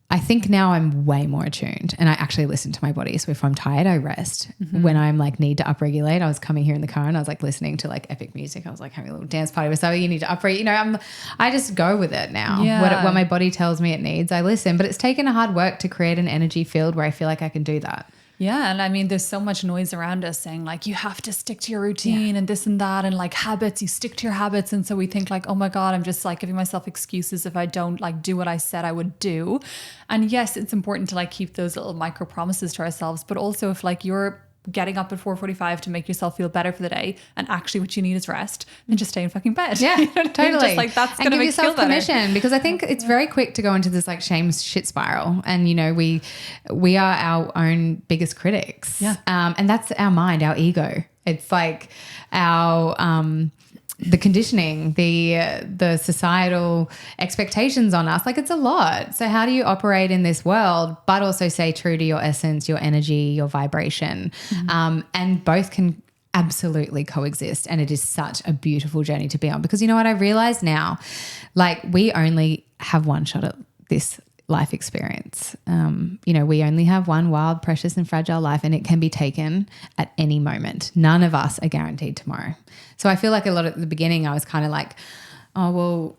S2: I think now I'm way more attuned, and I actually listen to my body. So if I'm tired, I rest. When I'm like need to upregulate, I was coming here in the car and I was like listening to like epic music. I was like having a little dance party with somebody. You need to upregulate. I just go with it now.
S1: Yeah.
S2: What my body tells me it needs, I listen. But it's taken a hard work to create an energy field where I feel like I can do that.
S1: Yeah. And I mean, there's so much noise around us saying like, you have to stick to your routine and this and that, and like habits, you stick to your habits. And so we think like, oh my God, I'm just like giving myself excuses if I don't like do what I said I would do. And yes, it's important to like keep those little micro promises to ourselves, but also if like you're getting up at 4:45 to make yourself feel better for the day, and actually what you need is rest, then just stay in fucking bed.
S2: Yeah, totally.
S1: Just like that's going to make you feel better.
S2: Permission, because I think it's very quick to go into this like shame shit spiral, and we are our own biggest critics.
S1: Yeah.
S2: And that's our mind, our ego. It's like our the conditioning, the societal expectations on us. Like it's a lot. So how do you operate in this world, but also stay true to your essence, your energy, your vibration? And both can absolutely coexist. And it is such a beautiful journey to be on, because you know what I realize now, like we only have one shot at this life experience. We only have one wild, precious and fragile life, and it can be taken at any moment. None of us are guaranteed tomorrow. So I feel like a lot at the beginning I was kind of like, oh, well,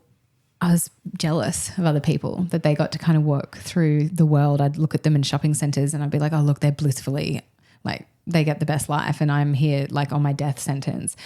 S2: I was jealous of other people that they got to kind of walk through the world. I'd look at them in shopping centers and I'd be like, oh, look, they're blissfully, like they get the best life and I'm here like on my death sentence.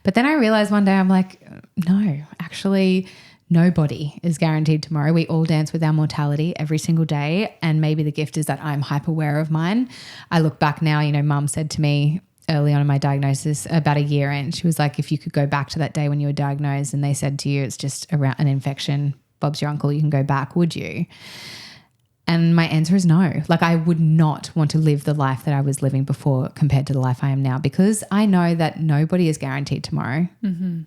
S2: But then I realized one day I'm like, no, actually nobody is guaranteed tomorrow. We all dance with our mortality every single day. And maybe the gift is that I'm hyper aware of mine. I look back now, Mum said to me early on in my diagnosis, about a year in, she was like, if you could go back to that day when you were diagnosed and they said to you, it's just around an infection, Bob's your uncle, you can go back, would you? And my answer is no. Like I would not want to live the life that I was living before compared to the life I am now, because I know that nobody is guaranteed tomorrow.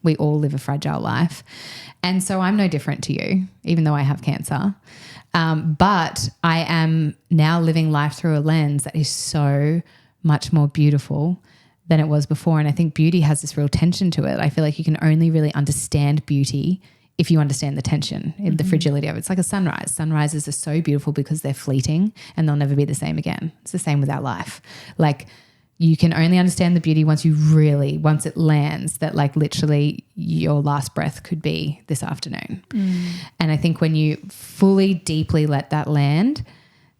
S2: We all live a fragile life. And so I'm no different to you, even though I have cancer. But I am now living life through a lens that is so much more beautiful than it was before. And I think beauty has this real tension to it. I feel like you can only really understand beauty if you understand the tension, the fragility of it. It's like a sunrise. Sunrises are so beautiful because they're fleeting and they'll never be the same again. It's the same with our life. Like you can only understand the beauty once it lands, that like literally your last breath could be this afternoon. And I think when you fully, deeply let that land,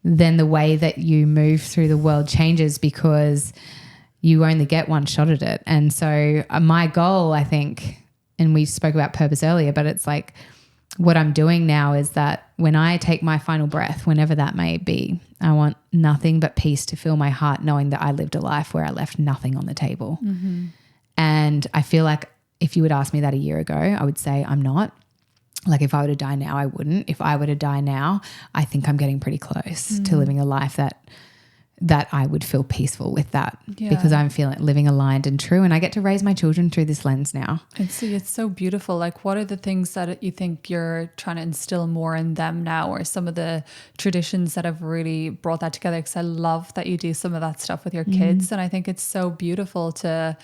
S2: then the way that you move through the world changes, because you only get one shot at it. And so my goal, I think, and we spoke about purpose earlier, but it's like what I'm doing now is that when I take my final breath, whenever that may be, I want nothing but peace to fill my heart, knowing that I lived a life where I left nothing on the table. And I feel like if you would ask me that a year ago, I would say I'm not. Like if I were to die now, I wouldn't. If I were to die now, I think I'm getting pretty close to living a life that I would feel peaceful with that, because I'm feeling living aligned and true, and I get to raise my children through this lens now.
S1: And see, it's so beautiful. Like, what are the things that you think you're trying to instill more in them now, or some of the traditions that have really brought that together? Because I love that you do some of that stuff with your kids, and I think it's so beautiful to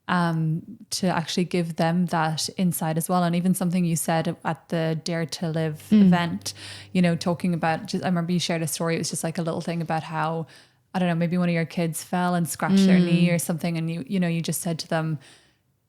S1: actually give them that insight as well. And even something you said at the Dare to Live event, you know, talking about, I remember you shared a story. It was just like a little thing about how, I don't know, maybe one of your kids fell and scratched their knee or something. And you just said to them,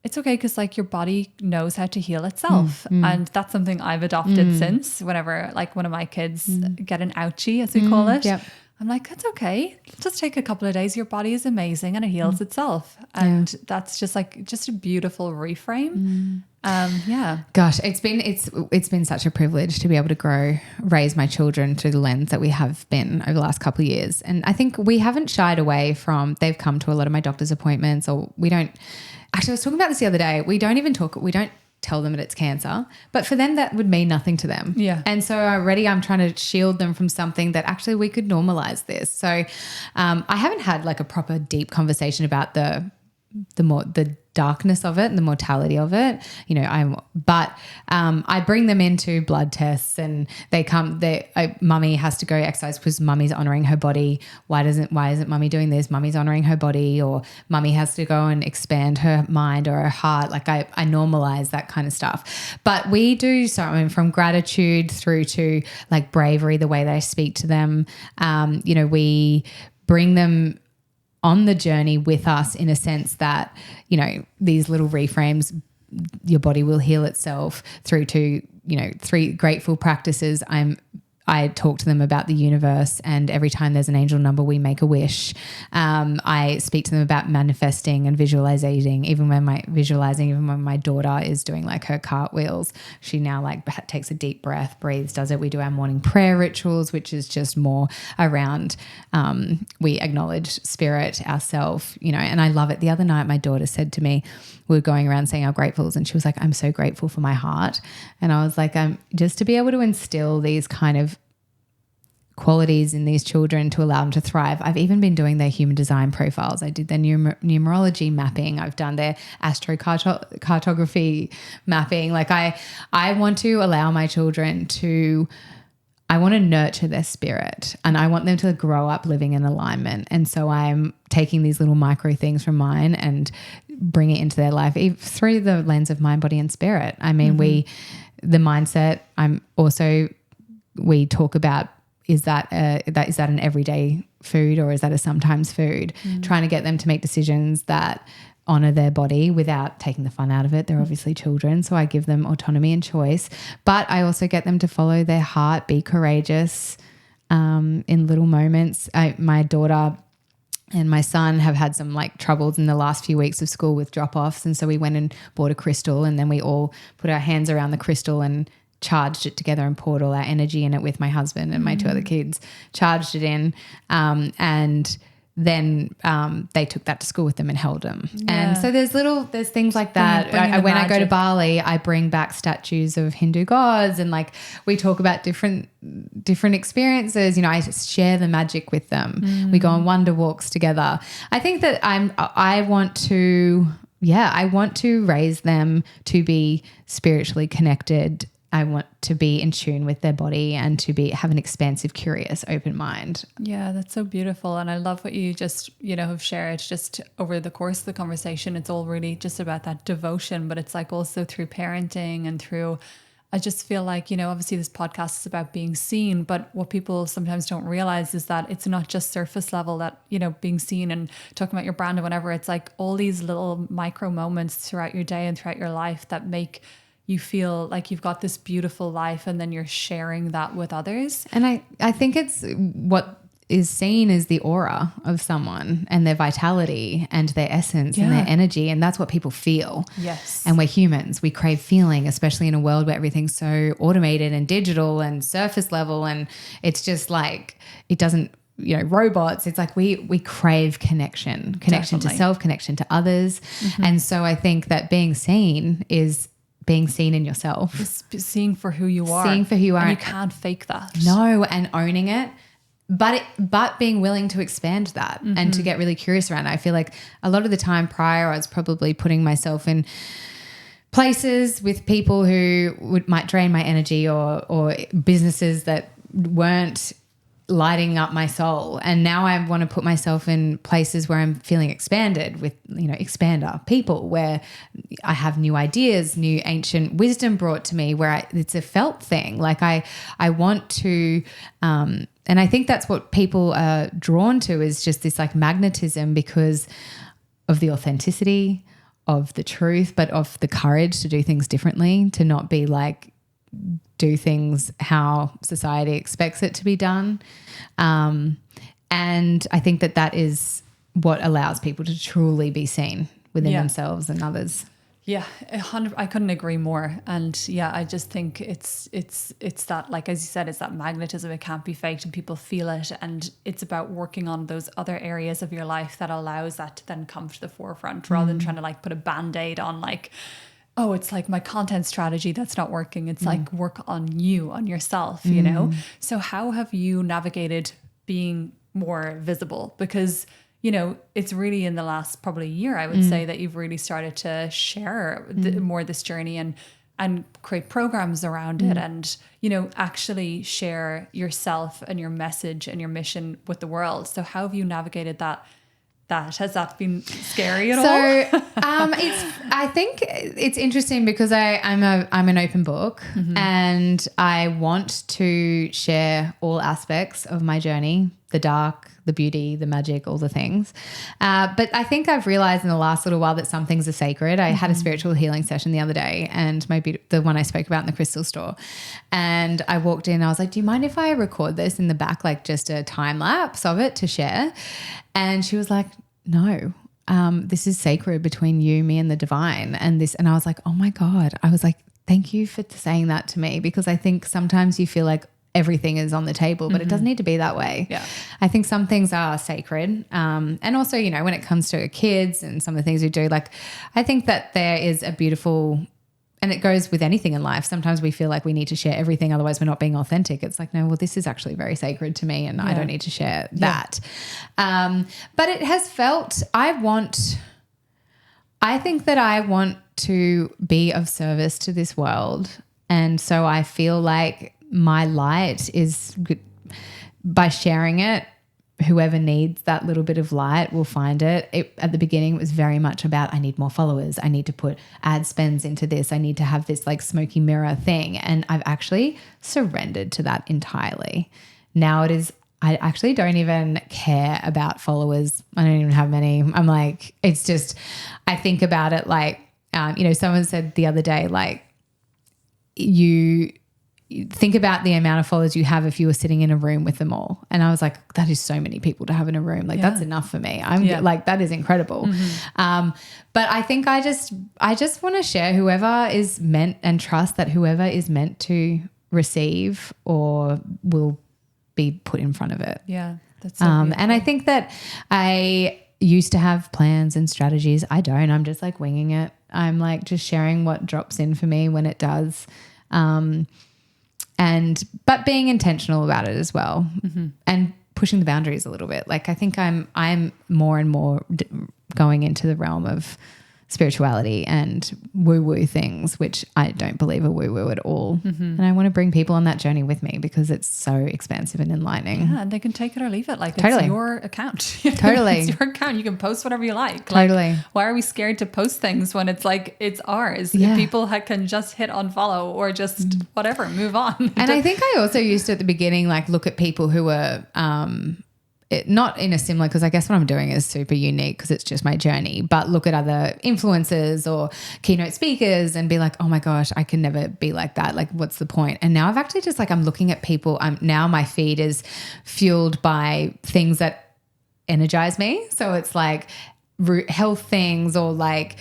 S1: it's okay, because like your body knows how to heal itself. And that's something I've adopted since. Whenever like one of my kids get an ouchie, as we call it, I'm like, that's okay. Just take a couple of days. Your body is amazing and it heals itself. And that's just a beautiful reframe.
S2: Gosh, it's been such a privilege to be able to raise my children through the lens that we have been over the last couple of years. And I think we haven't shied away from, they've come to a lot of my doctor's appointments, or we don't, actually I was talking about this the other day. We don't tell them that it's cancer, but for them that would mean nothing to them.
S1: Yeah.
S2: And so already I'm trying to shield them from something that actually we could normalize this. So I haven't had like a proper deep conversation about the darkness of it and the mortality of it, you know. But I bring them into blood tests, and mummy has to go exercise because mummy's honoring her body. Why isn't mummy doing this? Mummy's honoring her body, or mummy has to go and expand her mind or her heart. Like I normalize that kind of stuff. But we do so, I mean, from gratitude through to like bravery, the way that I speak to them. You know, we bring them on the journey with us, in a sense that, you know, these little reframes, your body will heal itself, through to, you know, 3 grateful practices. I talk to them about the universe, and every time there's an angel number, we make a wish. I speak to them about manifesting and visualizing. Even when my daughter is doing like her cartwheels, she now like takes a deep breath, breathes, does it. We do our morning prayer rituals, which is just more around, we acknowledge spirit, ourself, you know, and I love it. The other night, my daughter said to me, we were going around saying our gratefuls, and she was like, I'm so grateful for my heart. And I was like, just to be able to instill these kind of qualities in these children to allow them to thrive. I've even been doing their human design profiles. I did their numerology mapping. I've done their astrocartography mapping. Like I want to allow my children I want to nurture their spirit, and I want them to grow up living in alignment. And so I'm taking these little micro things from mine and bring it into their life through the lens of mind, body, and spirit. I mean, the mindset, we talk about, is that an everyday food, or is that a sometimes food? Trying to get them to make decisions that honor their body without taking the fun out of it. They're obviously children, so I give them autonomy and choice, but I also get them to follow their heart, be courageous in little moments. My daughter and my son have had some like troubles in the last few weeks of school with drop-offs, and so we went and bought a crystal, and then we all put our hands around the crystal and charged it together and poured all our energy in it with my husband and my 2 other kids, charged it in, and then they took that to school with them and held them. Yeah. And so there's things like that. When I go to Bali, I bring back statues of Hindu gods, and like we talk about different experiences. You know, I share the magic with them. We go on wonder walks together. I think that I want to raise them to be spiritually connected. I want to be in tune with their body and to have an expansive, curious, open mind.
S1: Yeah, that's so beautiful. And I love what you just, you know, have shared just over the course of the conversation. It's all really just about that devotion, but it's like also through parenting and through, I just feel like, you know, obviously this podcast is about being seen, but what people sometimes don't realize is that it's not just surface level, that, you know, being seen and talking about your brand or whatever. It's like all these little micro moments throughout your day and throughout your life that make you feel like you've got this beautiful life, and then you're sharing that with others.
S2: And I think it's what is seen as the aura of someone and their vitality and their essence and their energy. And that's what people feel.
S1: Yes.
S2: And we're humans. We crave feeling, especially in a world where everything's so automated and digital and surface level. And it's just like, it doesn't, you know, robots. It's like we crave connection
S1: Definitely.
S2: to self, connection to others. And so I think that being seen is being seen in yourself.
S1: Just seeing for who you are.
S2: Seeing for who you are.
S1: And you can't fake that.
S2: No, and owning it. But being willing to expand that and to get really curious around it. I feel like a lot of the time prior, I was probably putting myself in places with people who might drain my energy or businesses that weren't lighting up my soul. And now I want to put myself in places where I'm feeling expanded with, you know, expander people, where I have new ideas, new ancient wisdom brought to me, where it's a felt thing. Like I want to, and I think that's what people are drawn to, is just this like magnetism because of the authenticity of the truth, but of the courage to do things differently, to not be like, do things how society expects it to be done. And I think that is what allows people to truly be seen within themselves and others.
S1: Yeah, 100. I couldn't agree more. And yeah, I just think it's that, like, as you said, it's that magnetism. It can't be faked and people feel it. And it's about working on those other areas of your life that allows that to then come to the forefront, rather than trying to like put a band-aid on like, oh, it's like my content strategy that's not working. It's like work on you, on yourself, you know? So how have you navigated being more visible? Because, you know, it's really in the last probably year, I would say, that you've really started to share more this journey and create programs around it and, you know, actually share yourself and your message and your mission with the world. So how have you navigated that? Has that been scary at all?
S2: So I think it's interesting because I'm an open book and I want to share all aspects of my journey, the dark, the beauty, the magic, all the things. But I think I've realized in the last little while that some things are sacred. I had a spiritual healing session the other day, and the one I spoke about in the crystal store. And I walked in, I was like, do you mind if I record this in the back, like just a time lapse of it to share? And she was like, no, this is sacred between you, me, and the divine. And I was like, oh my God. I was like, thank you for saying that to me, because I think sometimes you feel like everything is on the table, but it doesn't need to be that way.
S1: Yeah.
S2: I think some things are sacred. And also, you know, when it comes to kids and some of the things we do, like, I think that there is a beautiful, and it goes with anything in life. Sometimes we feel like we need to share everything, otherwise we're not being authentic. It's like, no, well, this is actually very sacred to me and I don't need to share that. But it has felt, I think that I want to be of service to this world. And so I feel like my light is, by sharing it, whoever needs that little bit of light will find it. At the beginning, it was very much about, I need more followers. I need to put ad spends into this. I need to have this like smoky mirror thing. And I've actually surrendered to that entirely. Now it is, I actually don't even care about followers. I don't even have many. I'm like, it's just, I think about it like, you know, someone said the other day, like, you think about the amount of followers you have if you were sitting in a room with them all. And I was like, that is so many people to have in a room. Like that's enough for me. I'm like, that is incredible. But I think I just want to share whoever is meant, and trust that whoever is meant to receive or will be put in front of it.
S1: Yeah. That's so beautiful.
S2: And I think that I used to have plans and strategies. I don't. I'm just like winging it. I'm like just sharing what drops in for me when it does. But being intentional about it as well, and pushing the boundaries a little bit. Like I think I'm more and more going into the realm of spirituality and woo-woo things, which I don't believe are woo-woo at all. And I want to bring people on that journey with me because it's so expansive and enlightening.
S1: Yeah, and they can take it or leave it. Like
S2: Totally.
S1: It's your account.
S2: Totally.
S1: It's your account. You can post whatever you like.
S2: Totally.
S1: Like, why are we scared to post things when it's like, it's ours?
S2: Yeah.
S1: People can just hit unfollow or just whatever, move on.
S2: And I think I also used to at the beginning, like look at people who were not in a similar, because I guess what I'm doing is super unique because it's just my journey, but look at other influencers or keynote speakers and be like, oh my gosh, I can never be like that. Like, what's the point? And now I've actually just like, I'm looking at people. Now my feed is fueled by things that energize me. So it's like health things or like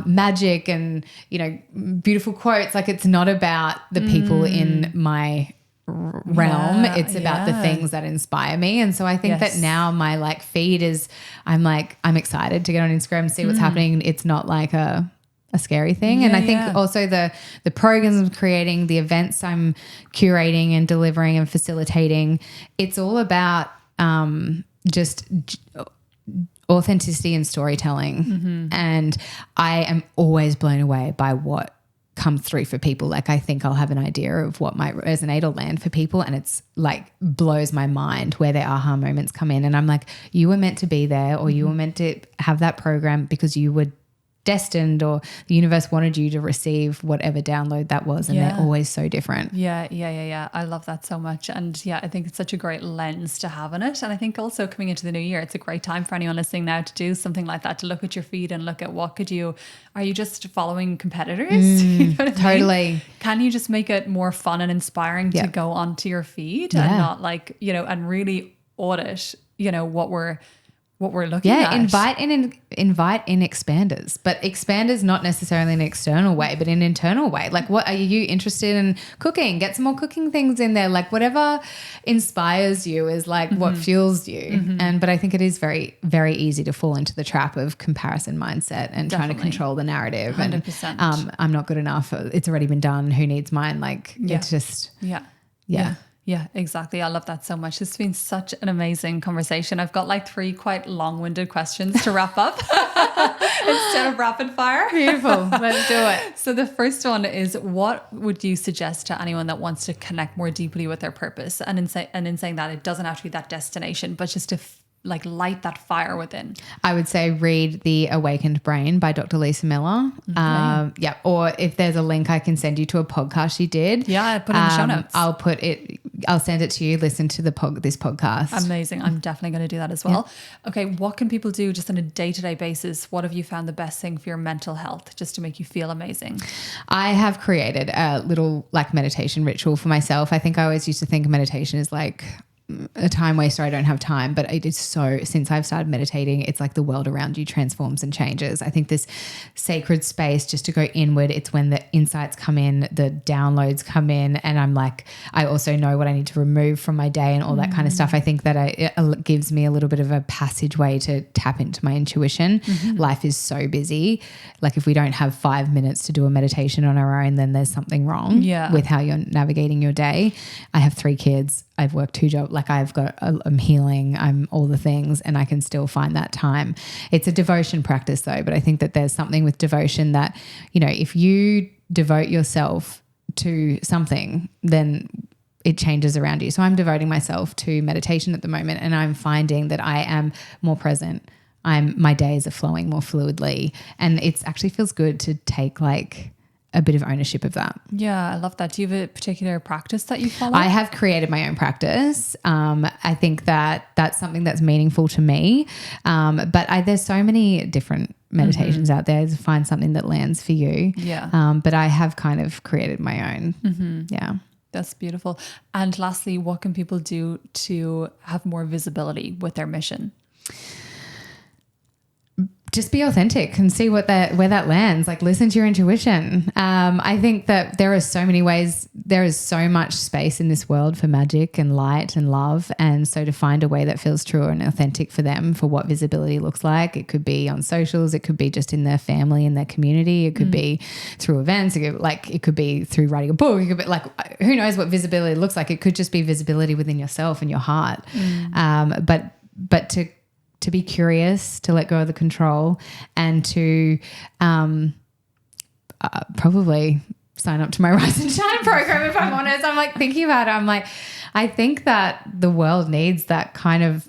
S2: magic and, you know, beautiful quotes. Like, it's not about the people in my realm. It's about the things that inspire me. And so I think that now my like feed is, I'm excited to get on Instagram, see what's happening. It's not like a scary thing. And I think also the programs I'm creating, the events I'm curating and delivering and facilitating, it's all about just authenticity and storytelling. And I am always blown away by what comes through for people. Like, I think I'll have an idea of what might resonate or land for people, and it's like blows my mind where their aha moments come in, and I'm like, you were meant to be there, or you were meant to have that program because you were destined, or the universe wanted you to receive whatever download that was, and they're always so different.
S1: Yeah. I love that so much. And yeah, I think it's such a great lens to have in it. And I think also coming into the new year, it's a great time for anyone listening now to do something like that, to look at your feed and look at are you just following competitors? You know what I mean? Can you just make it more fun and inspiring to go onto your feed and not like, you know, and really audit, you know, what we're looking at.
S2: Invite in expanders, but expanders not necessarily in an external way, but in an internal way. Like, what are you interested in cooking? Get some more cooking things in there. Like, whatever inspires you is like what fuels you. But I think it is very, very easy to fall into the trap of comparison mindset and trying to control the narrative.
S1: 100%.
S2: And I'm not good enough. It's already been done. Who needs mine? Like, it's just
S1: Yeah, exactly. I love that so much. It's been such an amazing conversation. I've got like 3 quite long-winded questions to wrap up instead of rapid fire.
S2: Beautiful. Let's do it.
S1: So the first one is, what would you suggest to anyone that wants to connect more deeply with their purpose? And in saying that, it doesn't have to be that destination, but just to like light that fire within.
S2: I would say read The Awakened Brain by Dr. Lisa Miller.
S1: Okay.
S2: Or if there's a link, I can send you to a podcast she did.
S1: Yeah, I put it in the show notes.
S2: I'll send it to you. Listen to this podcast.
S1: Amazing. I'm definitely going to do that as well. Yeah. Okay. What can people do just on a day-to-day basis? What have you found the best thing for your mental health, just to make you feel amazing?
S2: I have created a little like meditation ritual for myself. I think I always used to think meditation is like a time waster. I don't have time, but it is so, since I've started meditating, it's like the world around you transforms and changes. I think this sacred space just to go inward, it's when the insights come in, the downloads come in, and I'm like, I also know what I need to remove from my day and all that kind of stuff. I think that it gives me a little bit of a passageway to tap into my intuition. Life is so busy. Like, if we don't have 5 minutes to do a meditation on our own, then there's something wrong with how you're navigating your day. I have 3 kids. I've worked 2 jobs. Like, I'm healing, I'm all the things, and I can still find that time. It's a devotion practice though, but I think that there's something with devotion that, you know, if you devote yourself to something, then it changes around you. So I'm devoting myself to meditation at the moment, and I'm finding that I am more present. My days are flowing more fluidly, and it actually feels good to take like a bit of ownership of that.
S1: Yeah, I love that. Do you have a particular practice that you follow?
S2: I have created my own practice. I think that that's something that's meaningful to me. But there's so many different meditations out there to find something that lands for you.
S1: Yeah.
S2: But I have kind of created my own. Yeah.
S1: That's beautiful. And lastly, what can people do to have more visibility with their mission?
S2: Just be authentic and see where that lands. Like, listen to your intuition. I think that there are so many ways, there is so much space in this world for magic and light and love. And so to find a way that feels true and authentic for them, for what visibility looks like, it could be on socials, it could be just in their family, in their community, it could be through events, it could be through writing a book, it could be like, who knows what visibility looks like. It could just be visibility within yourself and your heart. But to be curious, to let go of the control, and to probably sign up to my Rise and Shine program, if I'm honest. I'm like thinking about it. I'm like, I think that the world needs that kind of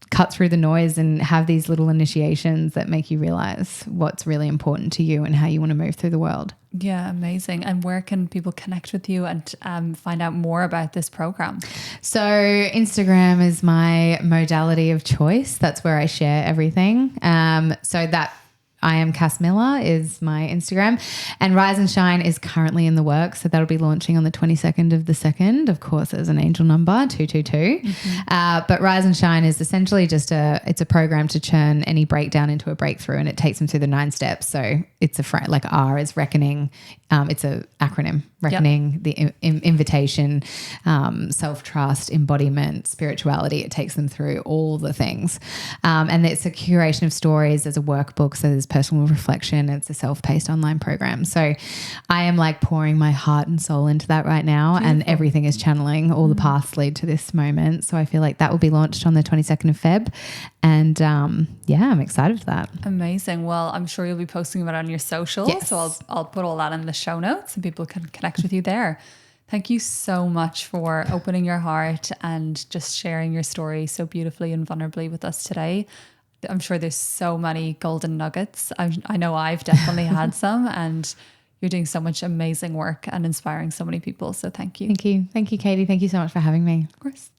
S2: cut through the noise and have these little initiations that make you realize what's really important to you and how you want to move through the world.
S1: Yeah, amazing. And where can people connect with you and find out more about this program?
S2: So Instagram is my modality of choice. That's where I share everything. So that I am Cass Miller is my Instagram, and Rise and Shine is currently in the works. So that'll be launching on the 22nd of the 2nd. Of course, as an angel number 222. But Rise and Shine is essentially just it's a program to turn any breakdown into a breakthrough, and it takes them through the 9 steps. So it's like R is reckoning. It's a acronym, reckoning, the invitation, self-trust, embodiment, spirituality. It takes them through all the things. And it's a curation of stories. There's a workbook. So there's personal reflection. It's a self-paced online program. So I am like pouring my heart and soul into that right now. Beautiful. And everything is channeling. All the paths lead to this moment. So I feel like that will be launched on the 22nd of Feb. And I'm excited for that.
S1: Amazing. Well, I'm sure you'll be posting about it on your socials.
S2: Yes.
S1: So I'll put all that in the show notes and people can connect with you there. Thank you so much for opening your heart and just sharing your story so beautifully and vulnerably with us today. I'm sure there's so many golden nuggets. I know I've definitely had some, and you're doing so much amazing work and inspiring so many people. So thank you.
S2: Thank you. Thank you, Kady. Thank you so much for having me.
S1: Of course.